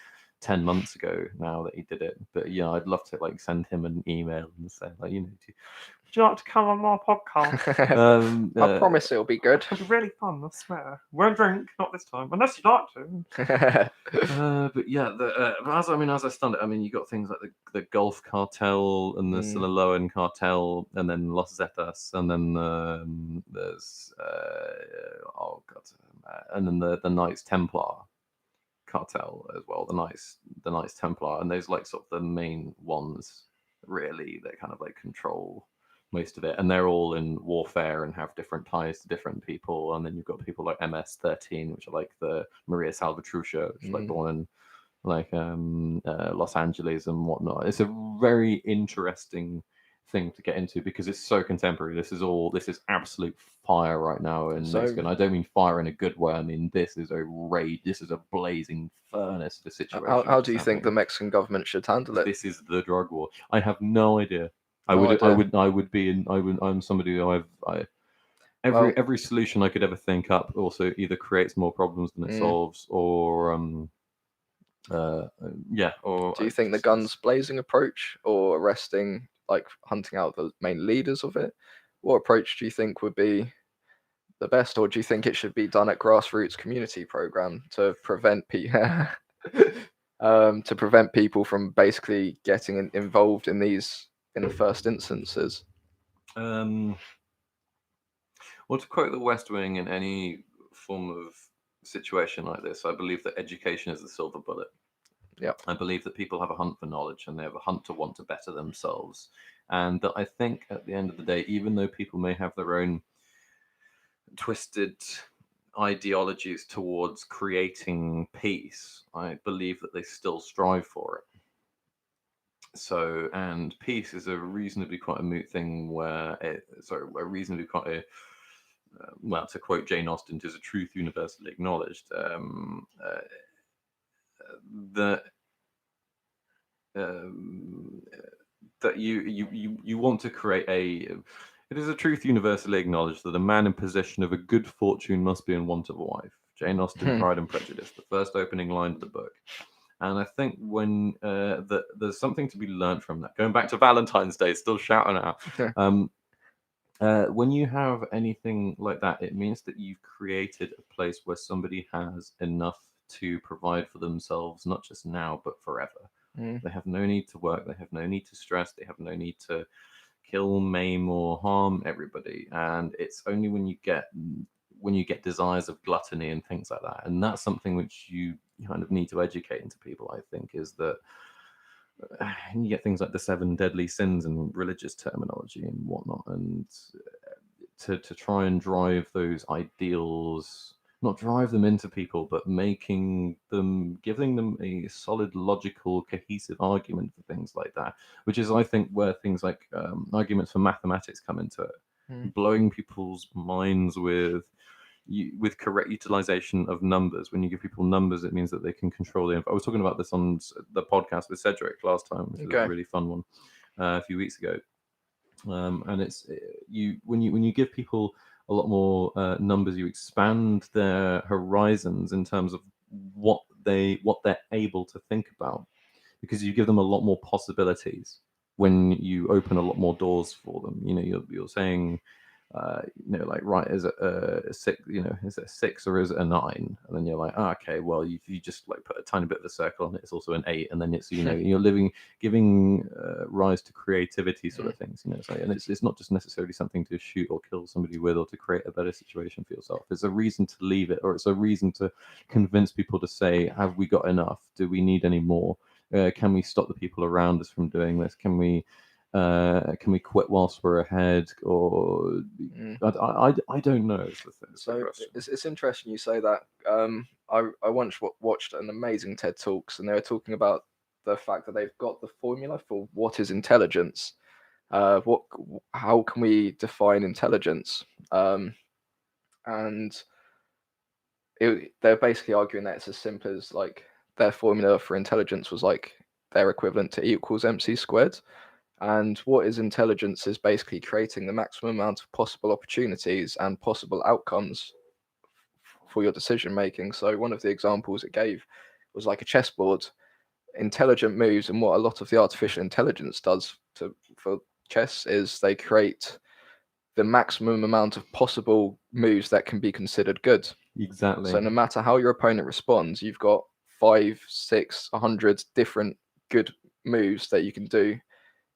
10 months ago now that he did it. But yeah, I'd love to like send him an email and say like, would you like to come on my podcast?
I promise it'll be good.
It'll be really fun, I swear. Won't drink, not this time, unless you'd like to. But yeah, as I stand it, you got things like the Gulf Cartel and the Sinaloan Cartel, and then Los Zetas, and then there's and then the Knights Templar Cartel as well, the Knights Templar, and those like sort of the main ones really that kind of like control most of it, and they're all in warfare and have different ties to different people. And then you've got people like MS-13, which are like the Maria Salvatrucha, which is like born in like Los Angeles and whatnot. It's a very interesting thing to get into because it's so contemporary. This is absolute fire right now in Mexico. And I don't mean fire in a good way. I mean this is a rage. This is a blazing furnace of a situation.
How do you think the Mexican government should handle it?
This is the drug war. I have no idea. I'm somebody who every solution I could ever think up also either creates more problems than it solves, or or
do you think the guns blazing approach or arresting, like hunting out the main leaders of it, what approach do you think would be the best, or do you think it should be done at grassroots community program to prevent people from basically getting involved in these in the first instances?
Well, to quote the West Wing, in any form of situation like this, I believe that education is the silver bullet.
Yeah,
I believe that people have a hunt for knowledge and they have a hunt to want to better themselves, and that I think at the end of the day, even though people may have their own twisted ideologies towards creating peace, I believe that they still strive for it. So, and peace is a reasonably quite a moot thing well, to quote Jane Austen, "'tis a truth universally acknowledged." That you want to create it is a truth universally acknowledged that a man in possession of a good fortune must be in want of a wife. Jane Austen, Pride and Prejudice, the first opening line of the book. And I think when there's something to be learned from that. Going back to Valentine's Day, still shouting out. When you have anything like that, it means that you've created a place where somebody has enough to provide for themselves, not just now, but forever. They have no need to work. They have no need to stress. They have no need to kill, maim, or harm everybody. And it's only when you get desires of gluttony and things like that, and that's something which you kind of need to educate into people, I think, is that you get things like the 7 deadly sins and religious terminology and whatnot, and to try and drive those ideals, not drive them into people, but giving them a solid, logical, cohesive argument for things like that, which is, I think, where things like arguments for mathematics come into it. Blowing people's minds with correct utilization of numbers. When you give people numbers, it means that they can control the info. I was talking about this on the podcast with Cedric last time, which was a really fun one a few weeks ago. And it's when you give people a lot more numbers, you expand their horizons in terms of what they're able to think about, because you give them a lot more possibilities when you open a lot more doors for them. You're saying, like, right, is it a 6? Is it a 6 or is it a 9? And then you're like, okay, well, you just like put a tiny bit of a circle on it. It's also an 8, and then it's you're giving rise to creativity sort of things. So, and it's not just necessarily something to shoot or kill somebody with, or to create a better situation for yourself. It's a reason to leave it, or it's a reason to convince people to say, have we got enough? Do we need any more? Can we stop the people around us from doing this? Can we quit whilst we're ahead? Or I don't know.
It's interesting you say that. I once watched an amazing TED Talks, and they were talking about the fact that they've got the formula for what is intelligence. How can we define intelligence? And they're basically arguing that it's as simple as, like, their formula for intelligence was like their equivalent to E equals MC squared. And what is intelligence is basically creating the maximum amount of possible opportunities and possible outcomes for your decision making. So one of the examples it gave was like a chessboard. Intelligent moves, and what a lot of the artificial intelligence does for chess is they create the maximum amount of possible moves that can be considered good.
Exactly.
So no matter how your opponent responds, you've got 5, 6, 100 different good moves that you can do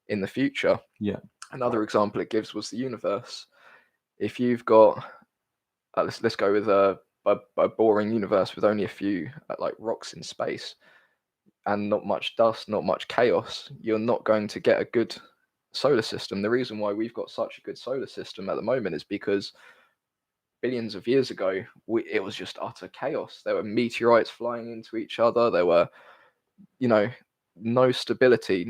in the future.
Yeah.
Another example it gives was the universe. If you've got let's go with a boring universe with only a few like rocks in space and not much dust, not much chaos, you're not going to get a good solar system. The reason why we've got such a good solar system at the moment is because billions of years ago it was just utter chaos. There were meteorites flying into each other. There were no stability,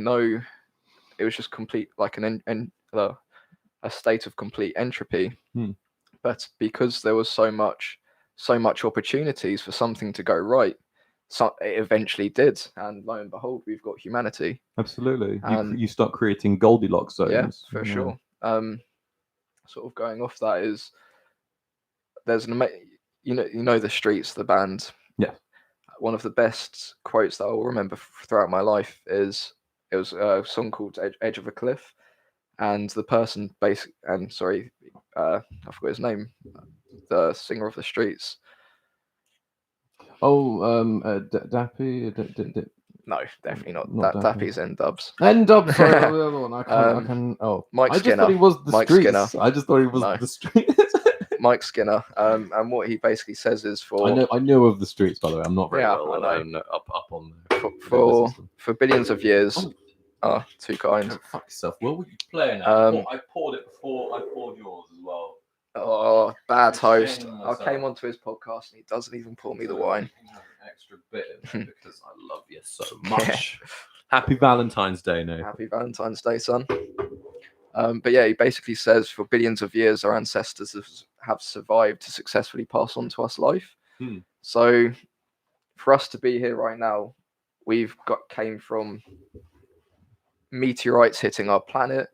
it was just complete, like a state of complete entropy. But because there was so much opportunities for something to go right, so it eventually did, and lo and behold, we've got humanity.
Absolutely. You start creating Goldilocks zones.
Yeah, for sure. Sort of going off that is, there's the Streets, the band.
Yeah.
One of the best quotes that I'll remember throughout my life is, it was a song called Edge of a Cliff, and the person I forgot his name, the singer of the Streets.
Dappy.
No, definitely not. Dappy's N-Dubs.
N-Dubs. Sorry, the other one. I can. Oh,
Mike Skinner.
I just thought he was the
Mike
Streets.
Skinner.
I just thought he was the Streets.
Mike Skinner. And what he basically says is,
I know of the Streets, by the way. I'm not very well up on
for billions of years. Too kind.
Oh, fuck yourself. What were you playing at? I poured it before I poured yours as well.
Oh, bad host. I came onto his podcast and he doesn't even pour me the wine.
You can have an extra bit in there because I love you so much. Happy Valentine's Day, Nathan.
Happy Valentine's Day, son. But yeah, he basically says, for billions of years, our ancestors have survived to successfully pass on to us life. So for us to be here right now, we've came from meteorites hitting our planet.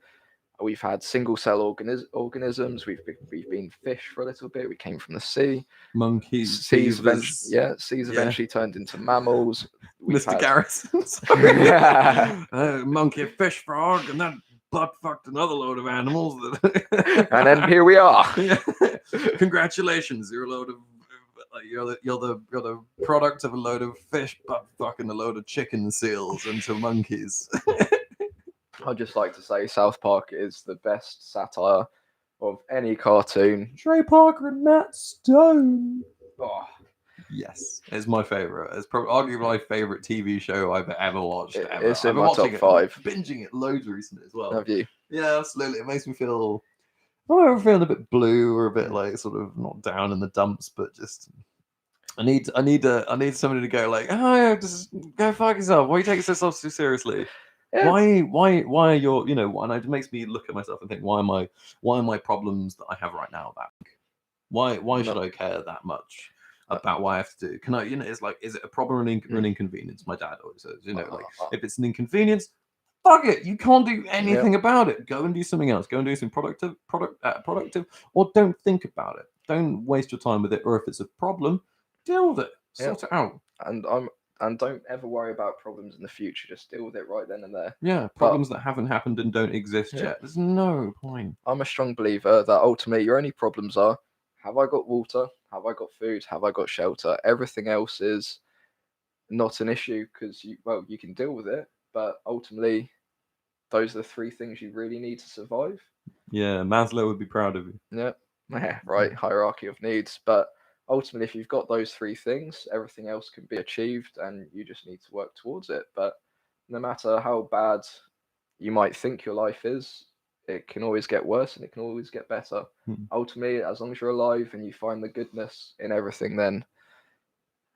We've had single cell organisms. We've been fish for a little bit. We came from the sea.
Monkeys,
Seas
beavers.
eventually turned into mammals. We've
Mr.
had-
Garrison.
Yeah.
Monkey, fish, frog, and then butt fucked another load of animals.
And then here we are.
Yeah. Congratulations, you're a load of. You're the product of a load of fish butt fucking a load of chicken seals into monkeys.
I'd just like to say South Park is the best satire of any cartoon.
Trey Parker and Matt Stone.
Oh,
Yes, it's my favorite. It's probably arguably my favorite TV show I've ever watched. Ever.
It's in
I've been
my
watching
top
it,
5.
binging it loads recently as well.
have you?
Yeah, absolutely. It makes me feel. I'm feeling a bit blue or a bit like sort of not down in the dumps, but just. I need somebody to go like, oh yeah, just go fuck yourself. Why are you taking yourself so seriously?
Yeah.
Why are your, and it makes me look at myself and think, why are my problems that I have right now back? Why should I care that much about what I have to do? Can I, it's like, is it a problem or an inconvenience? My dad always says, like if it's an inconvenience, fuck it. You can't do anything about it. Go and do something else. Go and do something productive, or don't think about it. Don't waste your time with it. Or if it's a problem, deal with it. Sort it out.
And don't ever worry about problems in the future. Just deal with it right then and there.
Yeah, problems that haven't happened and don't exist yet. There's no point.
I'm a strong believer that ultimately your only problems are: have I got water? Have I got food? Have I got shelter? Everything else is not an issue because you can deal with it, but ultimately those are the 3 things you really need to survive.
Yeah, Maslow would be proud of you.
Yeah, right. Hierarchy of needs, but ultimately, if you've got those 3 things, everything else can be achieved, and you just need to work towards it. But no matter how bad you might think your life is, it can always get worse and it can always get better. Ultimately, as long as you're alive and you find the goodness in everything, then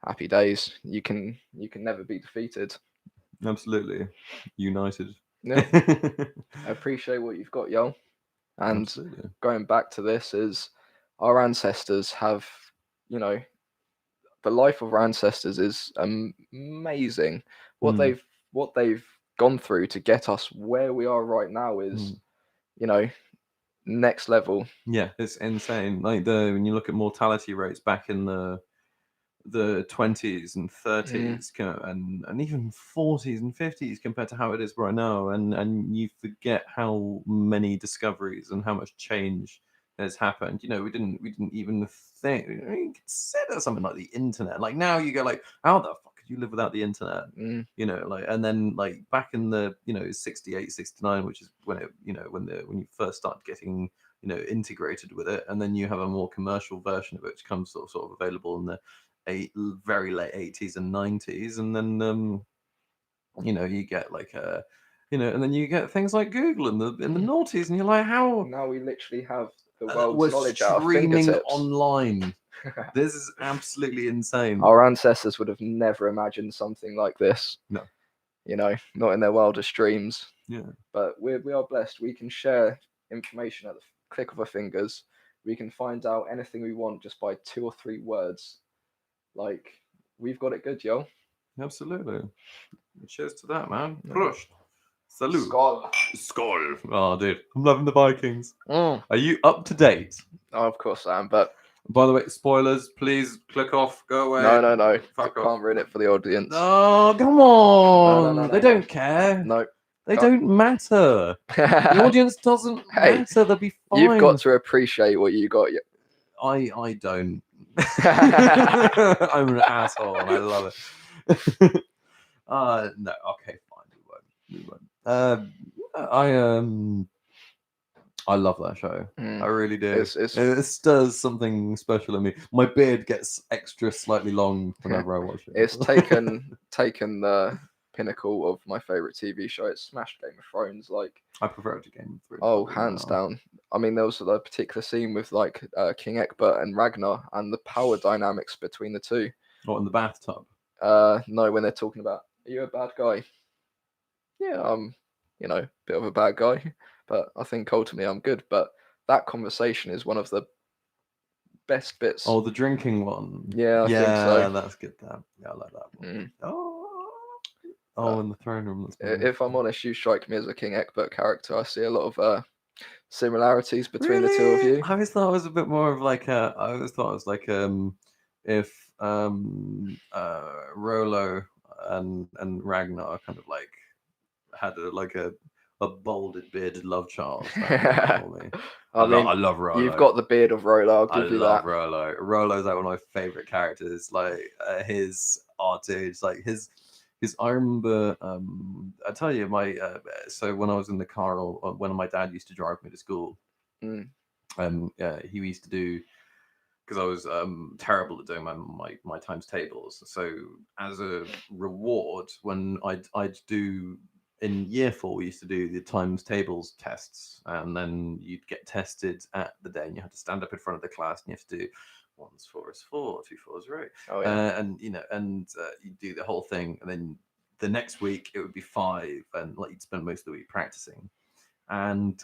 happy days. You can never be defeated.
Absolutely. United.
Yeah. I appreciate what you've got, yo. And
Absolutely.
going back to this is our ancestors have, the life of our ancestors is amazing. What they've gone through to get us where we are right now is, next level.
Yeah, it's insane. Like when you look at mortality rates back in the 20s and 30s and even 40s and 50s compared to how it is right now, and you forget how many discoveries and how much change has happened. We didn't even consider something like the internet. Like now you go like, how the fuck could you live without the internet? Like, and then like back in the 68, 69, which is when it when you first start getting integrated with it, and then you have a more commercial version of it which comes sort of available in the very late 80s and 90s, and then you get like and then you get things like Google in the noughties, and you're like, how
now we literally have the world's knowledge
we're
at our
streaming
fingertips.
Online. This is absolutely insane.
Our ancestors would have never imagined something like this.
No.
Not in their wildest dreams.
Yeah.
But we are blessed. We can share information at the click of our fingers. We can find out anything we want just by 2 or 3 words. Like, we've got it good, yo.
Absolutely. Cheers to that, man.
Yeah.
Prost. Salut.
Skål.
Oh, dude. I'm loving the Vikings.
Mm.
Are you up to date?
Oh, of course I am, but...
By the way, spoilers, please click off, go away.
No.
Fuck
Can't
off.
ruin it for the audience.
Oh, come on.
No,
they don't care.
No.
They don't matter. The audience doesn't matter. They'll be fine.
You've got to appreciate what you got.
I don't. I'm an asshole and I love it. No, okay, fine. We won't. I love that show. I really do. It stirs something special in me. My beard gets extra slightly long whenever I watch it.
It's taken the pinnacle of my favorite TV show. It's smashed Game of Thrones. Like,
I prefer it to Game of Thrones.
Oh, hands down. I mean, there was a particular scene with like King Egbert and Ragnar and the power dynamics between the two.
What, in the bathtub?
No, when they're talking about, are you a bad guy? Yeah, I'm, bit of a bad guy, but I think ultimately I'm good. But that conversation is one of the best bits.
Oh, the drinking one.
Yeah, I think so.
Yeah, that's good. Yeah, I like that one. Oh, in the throne room.
If I'm honest, you strike me as a King Egbert character. I see a lot of similarities between the two of you?
I always thought it was a bit more of like a. I always thought it was like if Rolo and Ragnar kind of like had a balded bearded love child. For me.
I mean,
I love Rolo.
you've got the beard of Rolo. I'll give you
love
that.
Rolo. Rolo's like one of my favorite characters. Like his art, dude. Like his. I remember, I tell you, so when I was in the car, or when my dad used to drive me to school,
Mm.
he used to do, because I was terrible at doing my times tables. So as a reward, when I'd do in year 4, we used to do the times tables tests, and then you'd get tested at the day, and you had to stand up in front of the class, and you have to do 1's 4 is 4, 2 4 is 8.
Oh yeah.
And you do the whole thing, and then the next week it would be 5, and like you'd spend most of the week practicing. And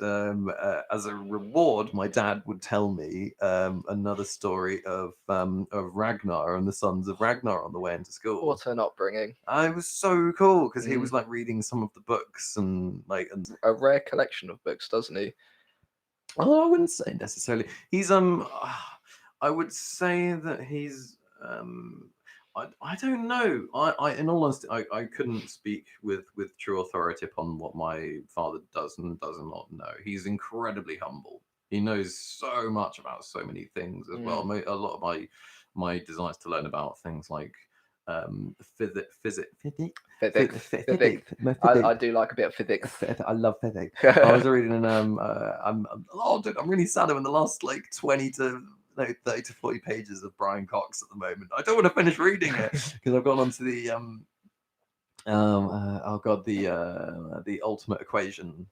as a reward, my dad would tell me another story of Ragnar and the sons of Ragnar on the way into school.
What an upbringing!
I was so cool because he was like reading some of the books and
a rare collection of books, doesn't he?
Oh, I wouldn't say necessarily. He's I would say that he's I don't know. I in all honesty, I couldn't speak with true authority upon what my father does and does not know. He's incredibly humble. He knows so much about so many things as well. A lot of my desires to learn about things like physics.
I do like a bit of physics.
I love physics. I was reading I'm really sad I'm in the last like 30 to 40 pages of Brian Cox at the moment. I don't want to finish reading it because I've gone on to the the ultimate equation,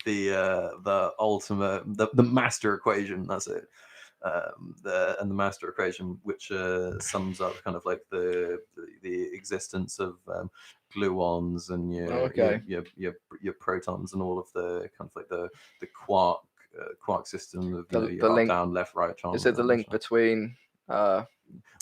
the master equation. That's it. The master equation, which sums up kind of like the existence of gluons and your protons and all of the kind of like the quark system of your up, down, left, right, chance.
Is it the link between?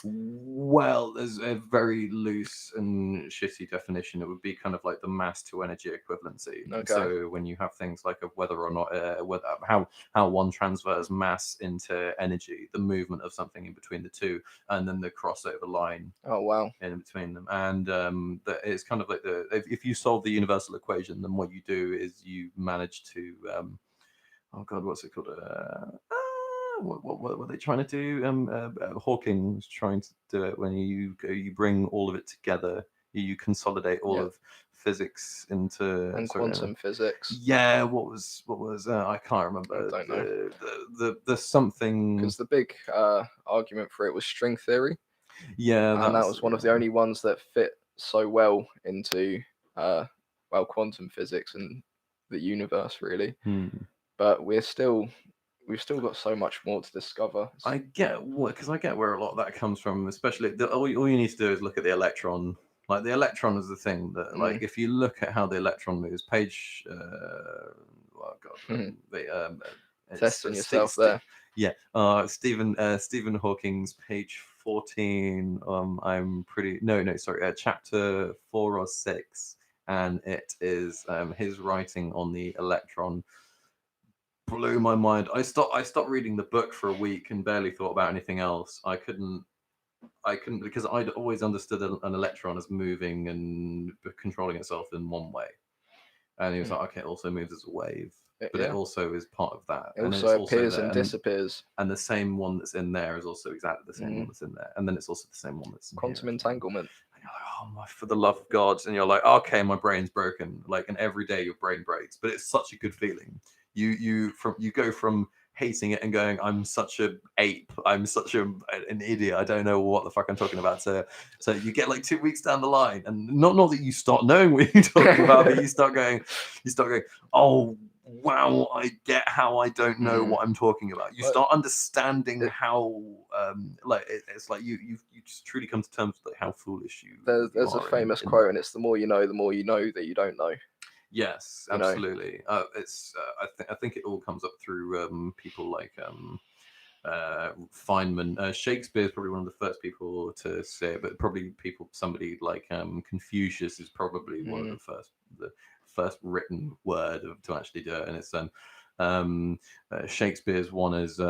Well, there's a very loose and shitty definition. It would be kind of like the mass to energy equivalency.
Okay.
So when you have things like of whether or not how one transfers mass into energy, the movement of something in between the two, and then the crossover line.
Oh wow!
In between them, and it's kind of like if you solve the universal equation, then what you do is you manage to oh god, what's it called? What were they trying to do? Hawking was trying to do it when you bring all of it together. You consolidate all of physics into
quantum physics.
Yeah, what was I can't remember.
I don't
know. The something,
because the big argument for it was string theory.
Yeah,
and that was one of the only ones that fit so well into quantum physics and the universe, really. But we've still got so much more to discover.
I get where a lot of that comes from, especially all you need to do is look at the electron. Like the electron is the thing that, like, if you look at how the electron moves, page,
testing yourself there.
Yeah, Stephen Hawking's page 14. Chapter 4 or 6, and it is his writing on the electron. Blew my mind. I stopped reading the book for a week and barely thought about anything else. I couldn't because I'd always understood an electron as moving and controlling itself in one way, and he was like, okay, it also moves as a wave, but it also is part of that.
It also appears and disappears,
and the same one that's in there is also exactly the same one that's in there, and then it's also the same one that's in
quantum entanglement.
And you're like, oh my, for the love of God! And you're like, okay, my brain's broken. Like, and every day your brain breaks, but it's such a good feeling. You go from hating it and going, I'm such an ape, I'm such an idiot, I don't know what the fuck I'm talking about. So you get like 2 weeks down the line, and not that you start knowing what you're talking about, but you start going, oh wow, I get how I don't know what I'm talking about. You start understanding how it's like you just truly come to terms with like how foolish you.
There's a famous quote, and it's the more you know that you don't know.
Yes, absolutely. It's I think it all comes up through people like Feynman. Shakespeare is probably one of the first people to say it, but probably somebody like Confucius is probably one of the first written word to actually do it, and it's Shakespeare's one is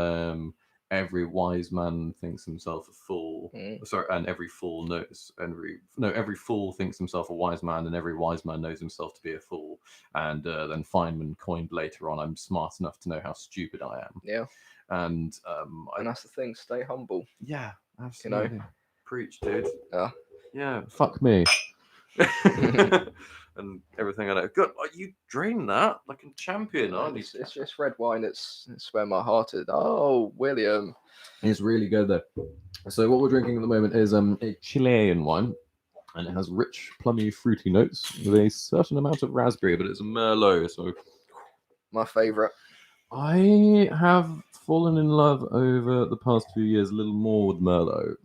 every wise man thinks himself a fool. Sorry, and every fool knows every fool thinks himself a wise man, and every wise man knows himself to be a fool. And then Feynman coined later on, "I'm smart enough to know how stupid I am."
Yeah.
And
that's the thing. Stay humble.
Yeah, absolutely. Preach, dude.
Yeah.
Yeah. Fuck me. And everything I know. Good. You drain that like a champion, aren't you?
It's just red wine. It's where my heart is. Oh, William.
It's really good though. So what we're drinking at the moment is a Chilean wine, and it has rich, plummy, fruity notes with a certain amount of raspberry, but it's a Merlot. So
my favourite.
I have fallen in love over the past few years a little more with Merlot.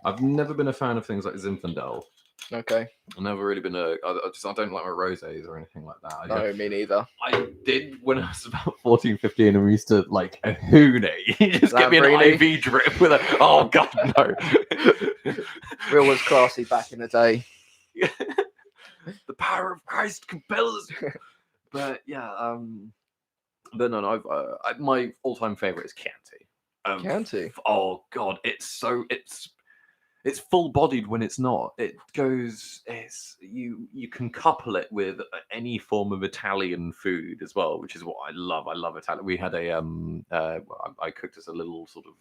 I've never been a fan of things like Zinfandel.
Okay.
I've never really been I don't like my rosés or anything like that.
No, me neither.
I did when I was about 14, 15, and we used to like a Hune. You just get me an IV drip with a. Oh God, no.
Real was classy back in the day.
The power of Christ compels. But yeah, but no, my all-time favorite is Chianti.
Chianti.
Oh God, it's full-bodied when it's not. It goes. You can couple it with any form of Italian food as well, which is what I love. I love Italian. We had I cooked us a little sort of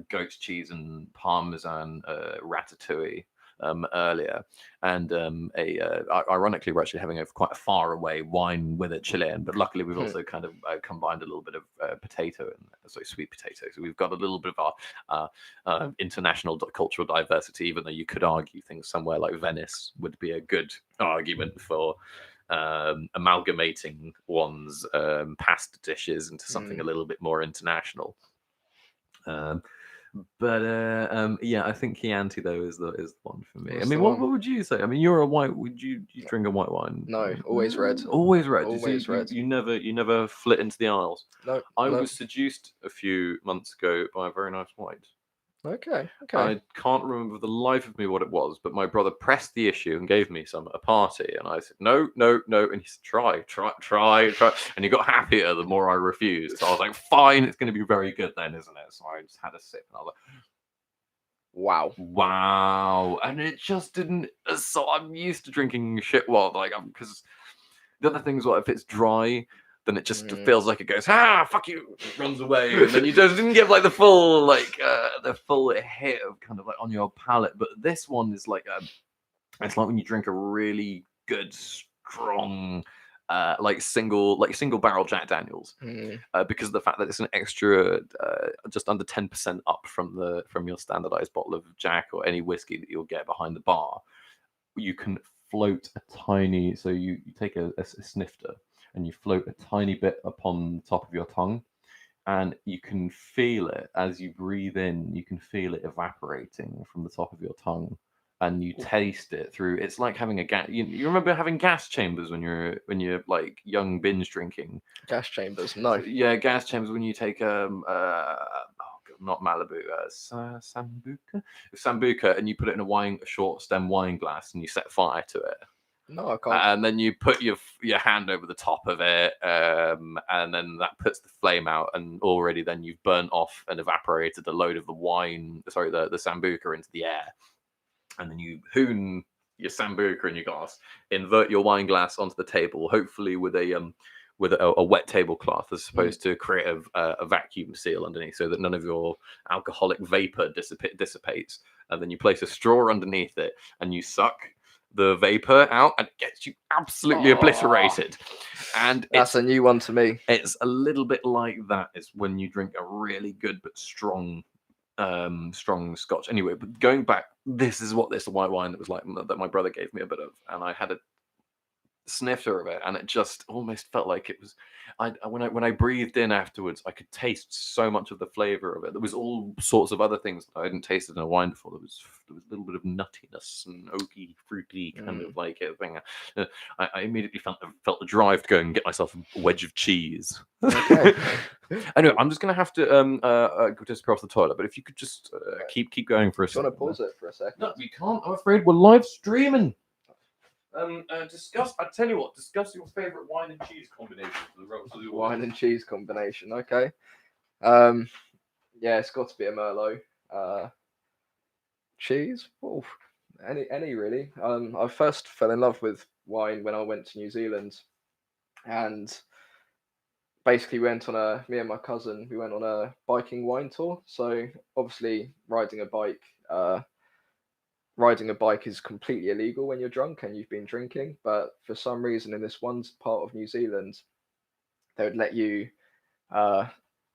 goat cheese and parmesan ratatouille earlier, and ironically, we're actually having quite a far away wine with it, Chilean. But luckily, we've also kind of combined a little bit of potato and sweet potato. So we've got a little bit of our international cultural diversity. Even though you could argue things somewhere like Venice would be a good argument for amalgamating one's pasta dishes into something a little bit more international. But yeah, I think Chianti though is the one for me.
That's
I mean, what would you say? I mean, you're a white. Would you drink a white wine?
No, always red.
Always red.
Always red.
You never flit into the aisles.
No.
I was seduced a few months ago by a very nice white.
Okay.
I can't remember for the life of me what it was, but my brother pressed the issue and gave me some at a party, and I said no, and he said try, and he got happier the more I refused. So I was like, fine, it's going to be very good then, isn't it? So I just had a sip, and I was like, wow, and it just didn't. So I'm used to drinking shit because the other thing is, if it's dry, then it just feels like it goes, fuck you, runs away, and then you just didn't give like the full hit of kind of like on your palate. But this one is like it's like when you drink a really good, strong, single barrel Jack Daniels, because of the fact that it's an extra just under 10% up from your standardized bottle of Jack or any whiskey that you'll get behind the bar. You can float a tiny, so you take a snifter and you float a tiny bit upon the top of your tongue, and you can feel it as you breathe in. You can feel it evaporating from the top of your tongue, and you taste it through. It's like having a gas. You remember having gas chambers when you're like young binge drinking?
Gas chambers, no.
Yeah, gas chambers when you take not Malibu, Sambuca, and you put it in a short stem wine glass, and you set fire to it.
No, I can't.
And then you put your hand over the top of it, and then that puts the flame out, and already then you've burnt off and evaporated a load of the Sambuca into the air. And then you hoon your Sambuca in your glass, invert your wine glass onto the table, hopefully with a wet tablecloth as opposed to create a vacuum seal underneath so that none of your alcoholic vapor dissipates. And then you place a straw underneath it and you suck the vapor out, and it gets you absolutely obliterated. And
that's a new one to me.
It's a little bit like that is when you drink a really good but strong Scotch. Anyway, but going back, this is what this white wine that was like that my brother gave me a bit of, and I had a snifter of it, and it just almost felt like it was. When I breathed in afterwards, I could taste so much of the flavor of it. There was all sorts of other things that I hadn't tasted in a wine before. There was a little bit of nuttiness and oaky, fruity kind of like a thing. I immediately felt the drive to go and get myself a wedge of cheese.
Okay.
Anyway, I'm just gonna have to just cross the toilet. But if you could just keep going for a second.
Do you want to pause it for a second?
No, we can't. I'm afraid we're live streaming.
Discuss. I tell you what. Discuss your favourite wine and cheese combination for the rest of the
Wine
audience.
and cheese combination. Okay. Yeah, it's got to be a Merlot. Cheese. Oof. Any really. I first fell in love with wine when I went to New Zealand, and basically me and my cousin, we went on a biking wine tour. So obviously riding a bike is completely illegal when you're drunk and you've been drinking. But for some reason, in this one part of New Zealand, they would let you uh,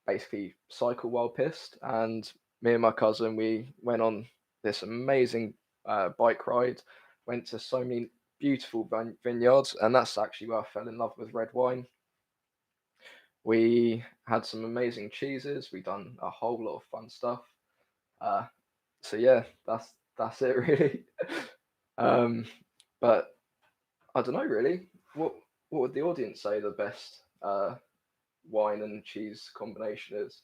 basically cycle while pissed. And me and my cousin, we went on this amazing bike ride, went to so many beautiful vineyards, and that's actually where I fell in love with red wine. We had some amazing cheeses. We done a whole lot of fun stuff. Uh, so yeah, that's it really. um, but I don't know really. What would the audience say the best wine and cheese combination is?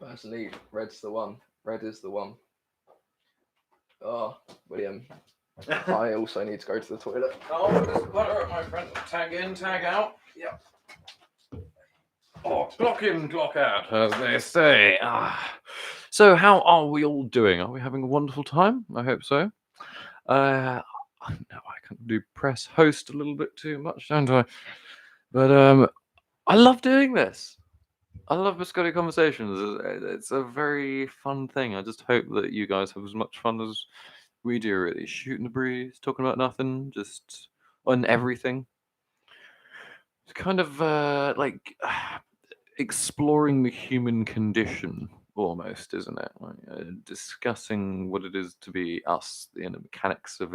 Personally, red's the one. Red is the one. Oh, William, I also need to go to the toilet.
Oh, there's butter, my friend. Tag in, tag out. Yep. Oh, clock in, clock out, as they say. So, how are we all doing? Are we having a wonderful time? I hope so. I know I can do press host a little bit too much, don't I? But I love doing this. I love Biscotti Conversations. It's a very fun thing. I just hope that you guys have as much fun as we do, really. Shooting the breeze, talking about nothing, just on everything. It's kind of like exploring the human condition, almost, isn't it? Like, discussing what it is to be us, the mechanics of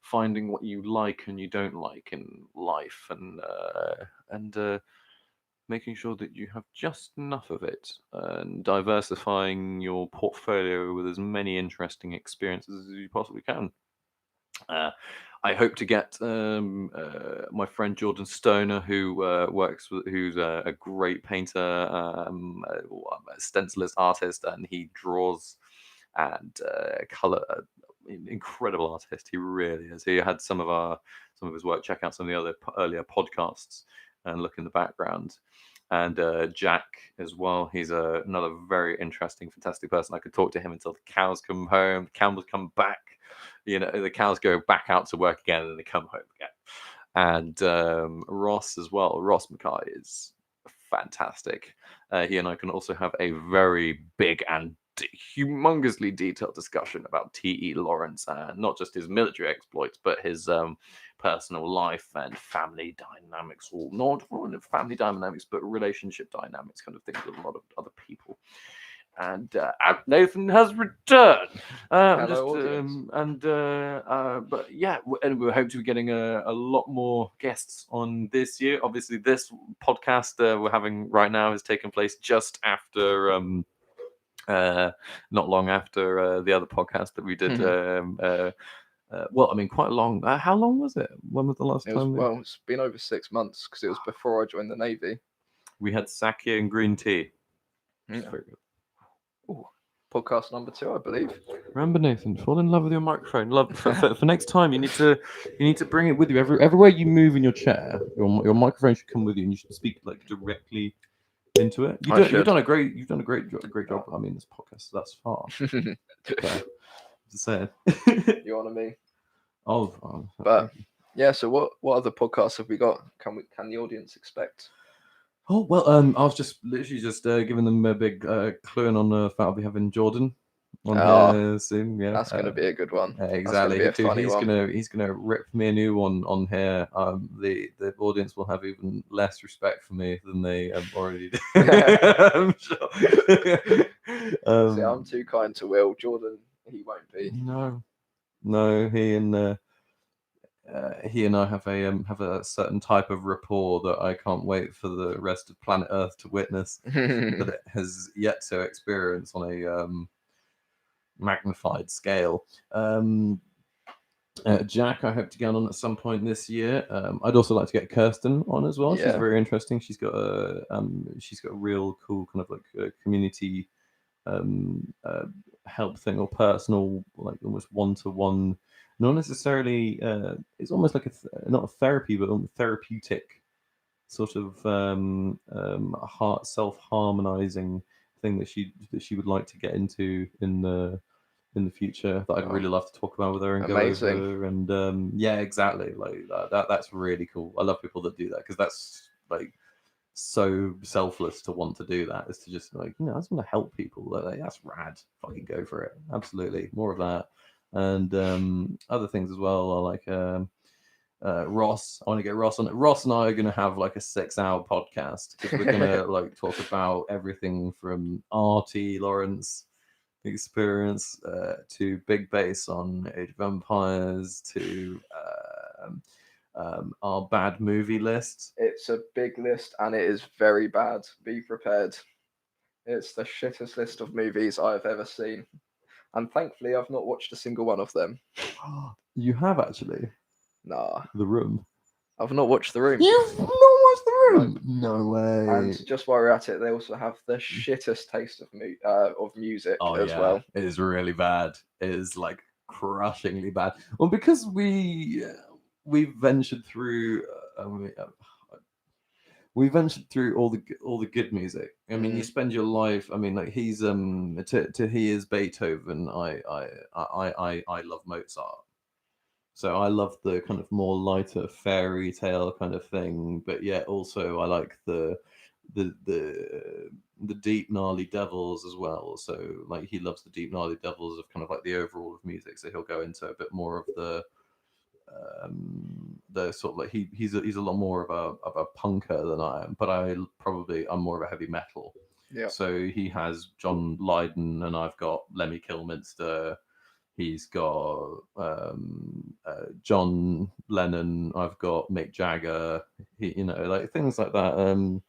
finding what you like and you don't like in life, and making sure that you have just enough of it, and diversifying your portfolio with as many interesting experiences as you possibly can. I hope to get my friend Jordan Stoner, who who's a great painter, a stencilist artist, and he draws and color. Incredible artist, he really is. He had some of his work. Check out some of the other earlier podcasts and look in the background. And Jack as well. He's another very interesting, fantastic person. I could talk to him until the cows come home. The cows come back. The cows go back out to work again and they come home again. And Ross as well. Ross Mackay is fantastic. He and I can also have a very big and humongously detailed discussion about T.E. Lawrence, and not just his military exploits, but his personal life and family dynamics, or not family dynamics, but relationship dynamics, kind of things with a lot of other people. And Nathan has returned.
Hello, audience.
But yeah, and we hope to be getting a lot more guests on this year. Obviously, this podcast we're having right now is taking place just after, not long after the other podcast that we did. Well, I mean, quite long. How long was it? When was the last time?
Well, it's been over 6 months because it was before I joined the Navy.
We had sake and green tea.
Yeah. Very good. Ooh, podcast number 2, I believe.
Remember, Nathan, fall in love with your microphone. Love for next time. You need to bring it with you everywhere you move in your chair. Your microphone should come with you, and you should speak like directly into it. You've done a great job. I mean, this podcast thus far. Okay. Just saying.
You honor me.
Oh,
but yeah. So what other podcasts have we got? Can the audience expect?
Oh well, I was just literally giving them a big clue on the fact I'll be having Jordan on here soon. Yeah,
that's going to be a good one.
Exactly. He's gonna rip me a new one on here. The audience will have even less respect for me than they already do. I'm sure.
See, I'm too kind to Will. Jordan, he won't be.
No, he and I have a certain type of rapport that I can't wait for the rest of planet Earth to witness, that it has yet to experience on a magnified scale.
Jack, I hope to get on at some point this year. I'd also like to get Kirsten on as well. She's
Yeah.
very interesting. She's got a real cool kind of like community help thing, or personal, like almost one-to-one, not necessarily. It's almost like not a therapy, but a therapeutic sort of heart self-harmonizing thing that she would like to get into in the future, that I'd really love to talk about with her and
Amazing.
go over. And yeah, exactly, like that's really cool. I love people that do that, because that's like so selfless to want to do that. Is to just like, I just want to help people. Like, that's rad. Fucking go for it. Absolutely, more of that. And other things as well are like Ross. I want to get Ross on it. Ross and I are going to have like a 6-hour podcast, because we're going to like talk about everything from Artie Lawrence experience to Big Base on Age of Empires to our bad movie list.
It's a big list, and it is very bad. Be prepared. It's the shittest list of movies I've ever seen, and thankfully I've not watched a single one of them.
You have actually?
Nah,
The Room.
I've not watched The Room.
You've not watched The Room? No way.
And just while we're at it, they also have the shittest taste of music as well.
It is really bad. It is like crushingly bad. Well, because we ventured through. We ventured through all the good music. I mean, you spend your life. I mean, like he's to he is Beethoven. I love Mozart. So I love the kind of more lighter fairy tale kind of thing, but yet also I like the deep gnarly devils as well. So like he loves the deep gnarly devils of kind of like the overall of music. So he'll go into a bit more of the sort of like he's a lot more of a punker than I am, but I'm more of a heavy metal.
Yeah.
So he has John Lydon, and I've got Lemmy Kilminster. He's got John Lennon. I've got Mick Jagger. Like things like that.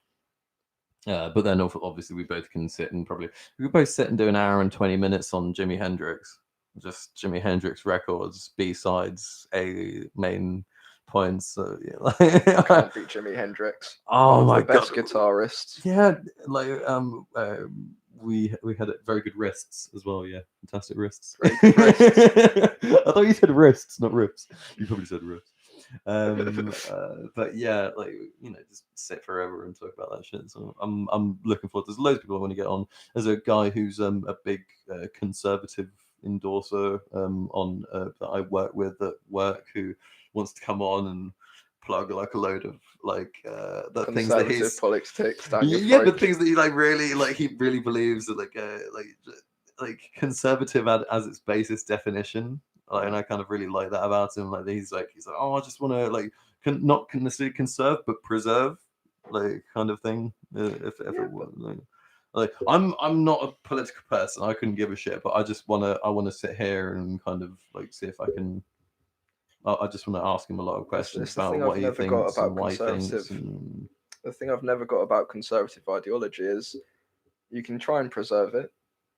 But then obviously we both can sit and we could both sit and do an hour and 20 minutes on Jimi Hendrix, just Jimi Hendrix records, B-sides, main points. So yeah,
Can't beat Jimi Hendrix.
Oh my
the best
god,
guitarist.
Yeah, like we had very good wrists as well. Yeah, fantastic wrists.
Very good wrists.
I thought you said wrists, not riffs. You probably said wrists. But yeah, like just sit forever and talk about that shit. So I'm looking forward. There's loads of people I want to get on. There's a guy who's a big conservative endorser on that I work with at work, who wants to come on and plug like a load of like the things that he's
politics.
The things that he like really like he really believes that like conservative as its basis definition. And I kind of really like that about him. Like he's like, oh, I just want to like not necessarily conserve but preserve, like kind of thing. If it was like I'm not a political person. I couldn't give a shit, but I want to sit here and kind of like see if I can. I just want to ask him a lot of questions about what he thinks and why he thinks. And...
The thing I've never got about conservative ideology is you can try and preserve it,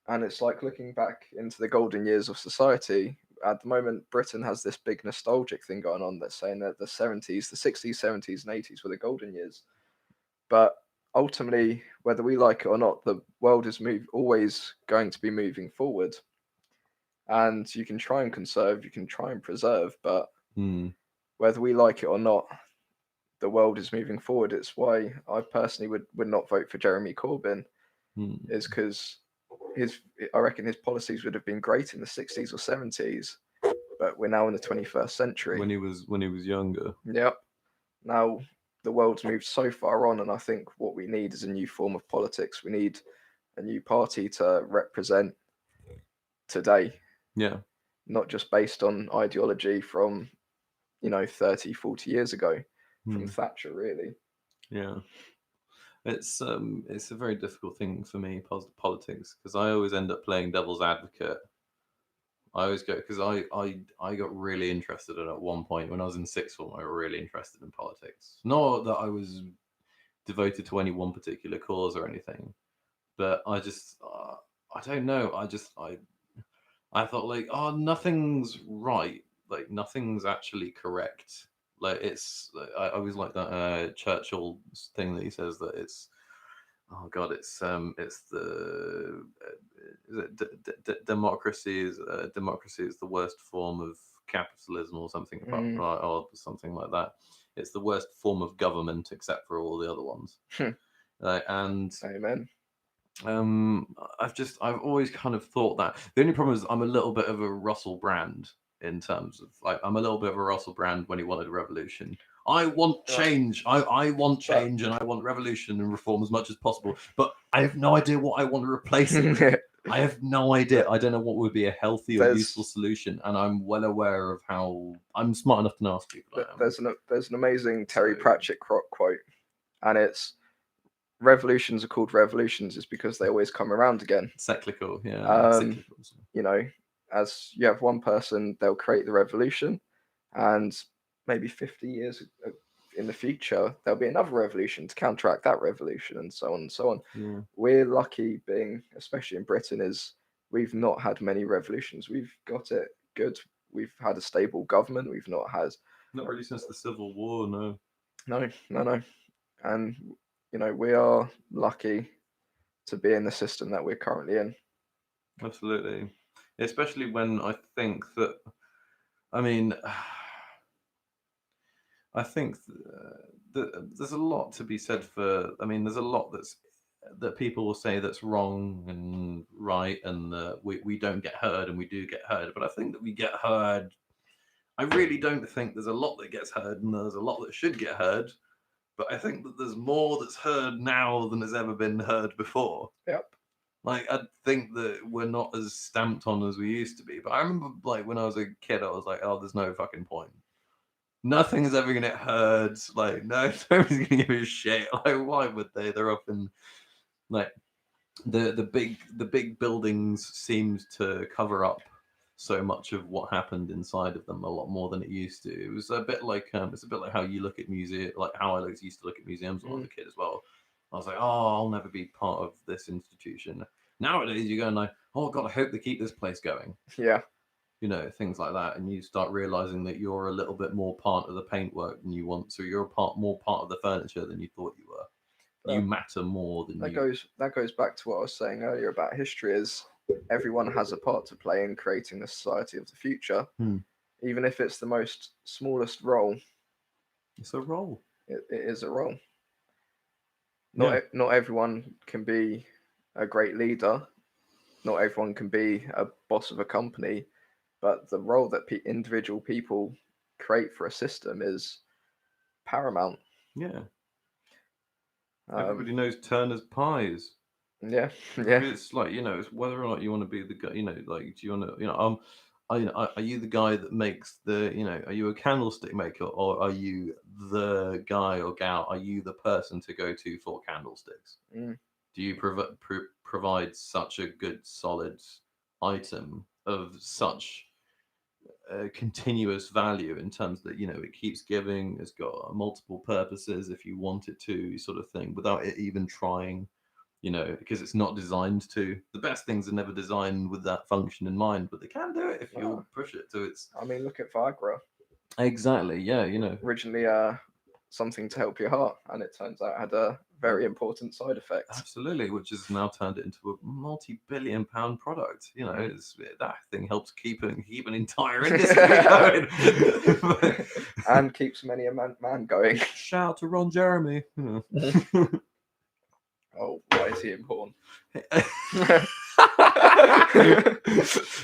and it's like looking back into the golden years of society. At the moment, Britain has this big nostalgic thing going on that's saying that the 70s, the 60s, 70s, and 80s were the golden years. But ultimately, whether we like it or not, the world is always going to be moving forward. And you can try and conserve, you can try and preserve, but whether we like it or not, the world is moving forward. It's why I personally would not vote for Jeremy Corbyn, is because I reckon his policies would have been great in the 60s or 70s, but we're now in the 21st century.
When he was younger.
Yep. Now the world's moved so far on, and I think what we need is a new form of politics. We need a new party to represent today.
Yeah.
Not just based on ideology from 30, 40 years ago, from Thatcher, really.
Yeah. It's a very difficult thing for me, politics, because I always end up playing devil's advocate. I always go because I got really interested in it at one point when I was in sixth form. I got really interested in politics. Not that I was devoted to any one particular cause or anything, but I just I don't know. I thought like, oh, nothing's right
like nothing's actually correct. Like it's I always like that Churchill thing that he says that it's oh god it's the is it democracy is the worst form of capitalism or something or something like that. It's the worst form of government except for all the other ones. And
Amen.
I've always kind of thought that the only problem is I'm a little bit of a Russell Brand in terms of like I'm a little bit of a Russell Brand when he wanted a revolution. I want change. I want change and I want revolution and reform as much as possible. But I have no idea what I want to replace it with. I have no idea. I don't know what would be a healthy or useful solution, and I'm well aware of how I'm smart enough to know ask people.
There's an amazing Terry Pratchett quote, and it's revolutions are called revolutions is because they always come around again.
Cyclical, yeah. Cyclical.
You know, as you have one person, they'll create the revolution, and maybe 50 years in the future, there'll be another revolution to counteract that revolution, and so on and so on.
Yeah.
We're lucky being, especially in Britain, is we've not had many revolutions. We've got it good. We've had a stable government. We've not
really since the Civil War, no.
No. And you know, we are lucky to be in the system that we're currently in.
Absolutely. Especially when I think that, I mean, I think that there's a lot to be said for, I mean, there's a lot that people will say that's wrong and right, and we don't get heard and we do get heard. But I think that we get heard. I really don't think there's a lot that gets heard and there's a lot that should get heard. But I think that there's more that's heard now than has ever been heard before.
Yep.
Like, I think that we're not as stamped on as we used to be. But I remember, like, when I was a kid, I was like, oh, there's no fucking point. Nothing's ever going to get heard. Like, nobody's going to give a shit. Like, why would they? They're often, like, the big buildings seemed to cover up so much of what happened inside of them a lot more than it used to. It was a bit like how you look at museum, like how I used to look at museums when I was a kid as well. I was like, oh, I'll never be part of this institution. Nowadays, you go and like, oh God, I hope they keep this place going.
Yeah.
You know, things like that, and you start realizing that you're a little bit more part of the paintwork than you want. So you're more part of the furniture than you thought you were. You matter more than
that goes back to what I was saying earlier about history. Is everyone has a part to play in creating the society of the future, even if it's the smallest role.
It's a role.
It is a role. Not everyone can be a great leader. Not everyone can be a boss of a company, but the role that individual people create for a system is paramount.
Yeah. Everybody knows Turner's pies.
Yeah.
It's like, you know, it's whether or not you want to be the guy, you know, like, do you want to, you know, are you the guy that makes the, you know, are you a candlestick maker, or are you the guy or gal? Are you the person to go to for candlesticks? Do you provide such a good, solid item of such continuous value in terms that, you know, it keeps giving, it's got multiple purposes if you want it to, sort of thing, without it even trying? You know, because it's not designed to. The best things are never designed with that function in mind, but they can do it if you push it to its.
I mean, look at Viagra.
Exactly. Yeah. You know.
Originally, something to help your heart, and it turns out it had a very important side effect.
Absolutely, which has now turned it into a multi-billion-pound product. You know, that thing helps keep an entire industry going,
and keeps many a man going.
Shout out to Ron Jeremy.
Oh, why is he in porn?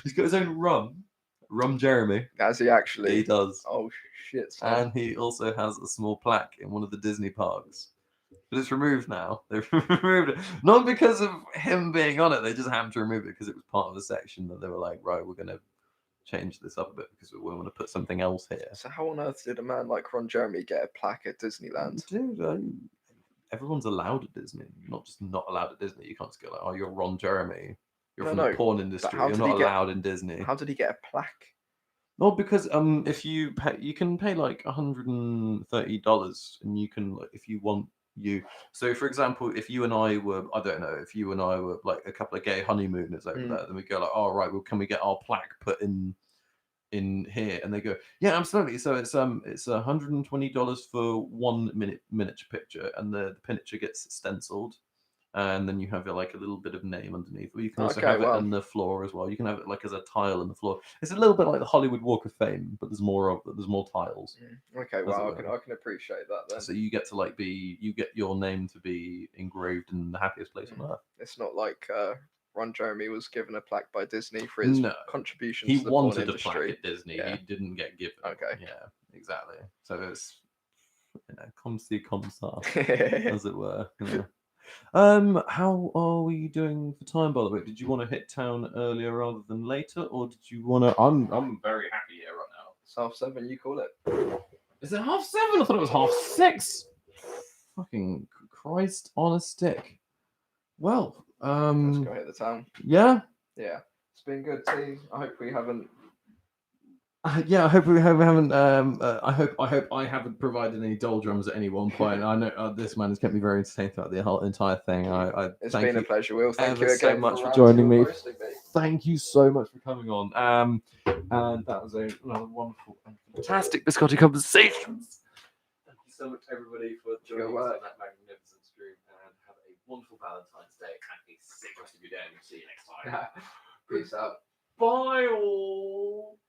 He's got his own rum Jeremy.
Has he actually?
He does.
Oh shit! Son.
And he also has a small plaque in one of the Disney parks, but it's removed now. They've removed it, not because of him being on it. They just happened to remove it because it was part of the section that they were like, right, we're going to change this up a bit because we want to put something else here.
So how on earth did a man like Ron Jeremy get a plaque at Disneyland?
Dude, everyone's allowed at Disney. You're not just not allowed at Disney. You can't just go like, oh, you're Ron Jeremy. You're from the porn industry. You're not allowed in Disney.
How did he get a plaque?
Well, because if you pay, you can pay like $130, and you can, if you want, So, for example, if you and I were, I don't know, if you and I were like a couple of gay honeymooners over there, then we go like, oh right, well, can we get our plaque put in in here, and they go, yeah, absolutely. So it's $120 for 1 minute miniature picture, and the picture gets stenciled, and then you have like a little bit of name underneath. Or you can also
Okay,
have it
wow.
on the floor as well. You can have it like as a tile on the floor. It's a little bit like the Hollywood Walk of Fame, but there's more tiles.
Okay,
as
wow,
it
I can appreciate that then.
So you get to like you get your name to be engraved in the happiest place on earth.
It's not like Ron Jeremy was given a plaque by Disney for his
No,
contributions
he
to the porn
wanted a
industry.
plaque at Disney.
Yeah.
He didn't get given.
Okay.
Yeah, exactly. So it's comme ci, comme ça, as it were. How are we doing for time, by the way? Did you want to hit town earlier rather than later, or did you want to? I'm very happy here right now.
It's 7:30. You call it?
Is it 7:30? I thought it was 6:30. Fucking Christ on a stick. Well,
Let's go hit the town.
Yeah.
Yeah, it's been good too. I hope we haven't.
Yeah, I hope we haven't. I hope I haven't provided any doldrums at any one point. I know this man has kept me very entertained throughout the whole entire thing.
It's been a pleasure, Will. Thank you
ever
again
so much for
round
joining
two of
me.
hosting me.
Thank you so much for coming on. And that was another wonderful and fantastic biscotti conversations. Thank you so much, everybody, for joining us on that magnificent stream. And have a wonderful Valentine's Day and a sick rest of your day. And we'll see you next time.
Peace out.
Bye all.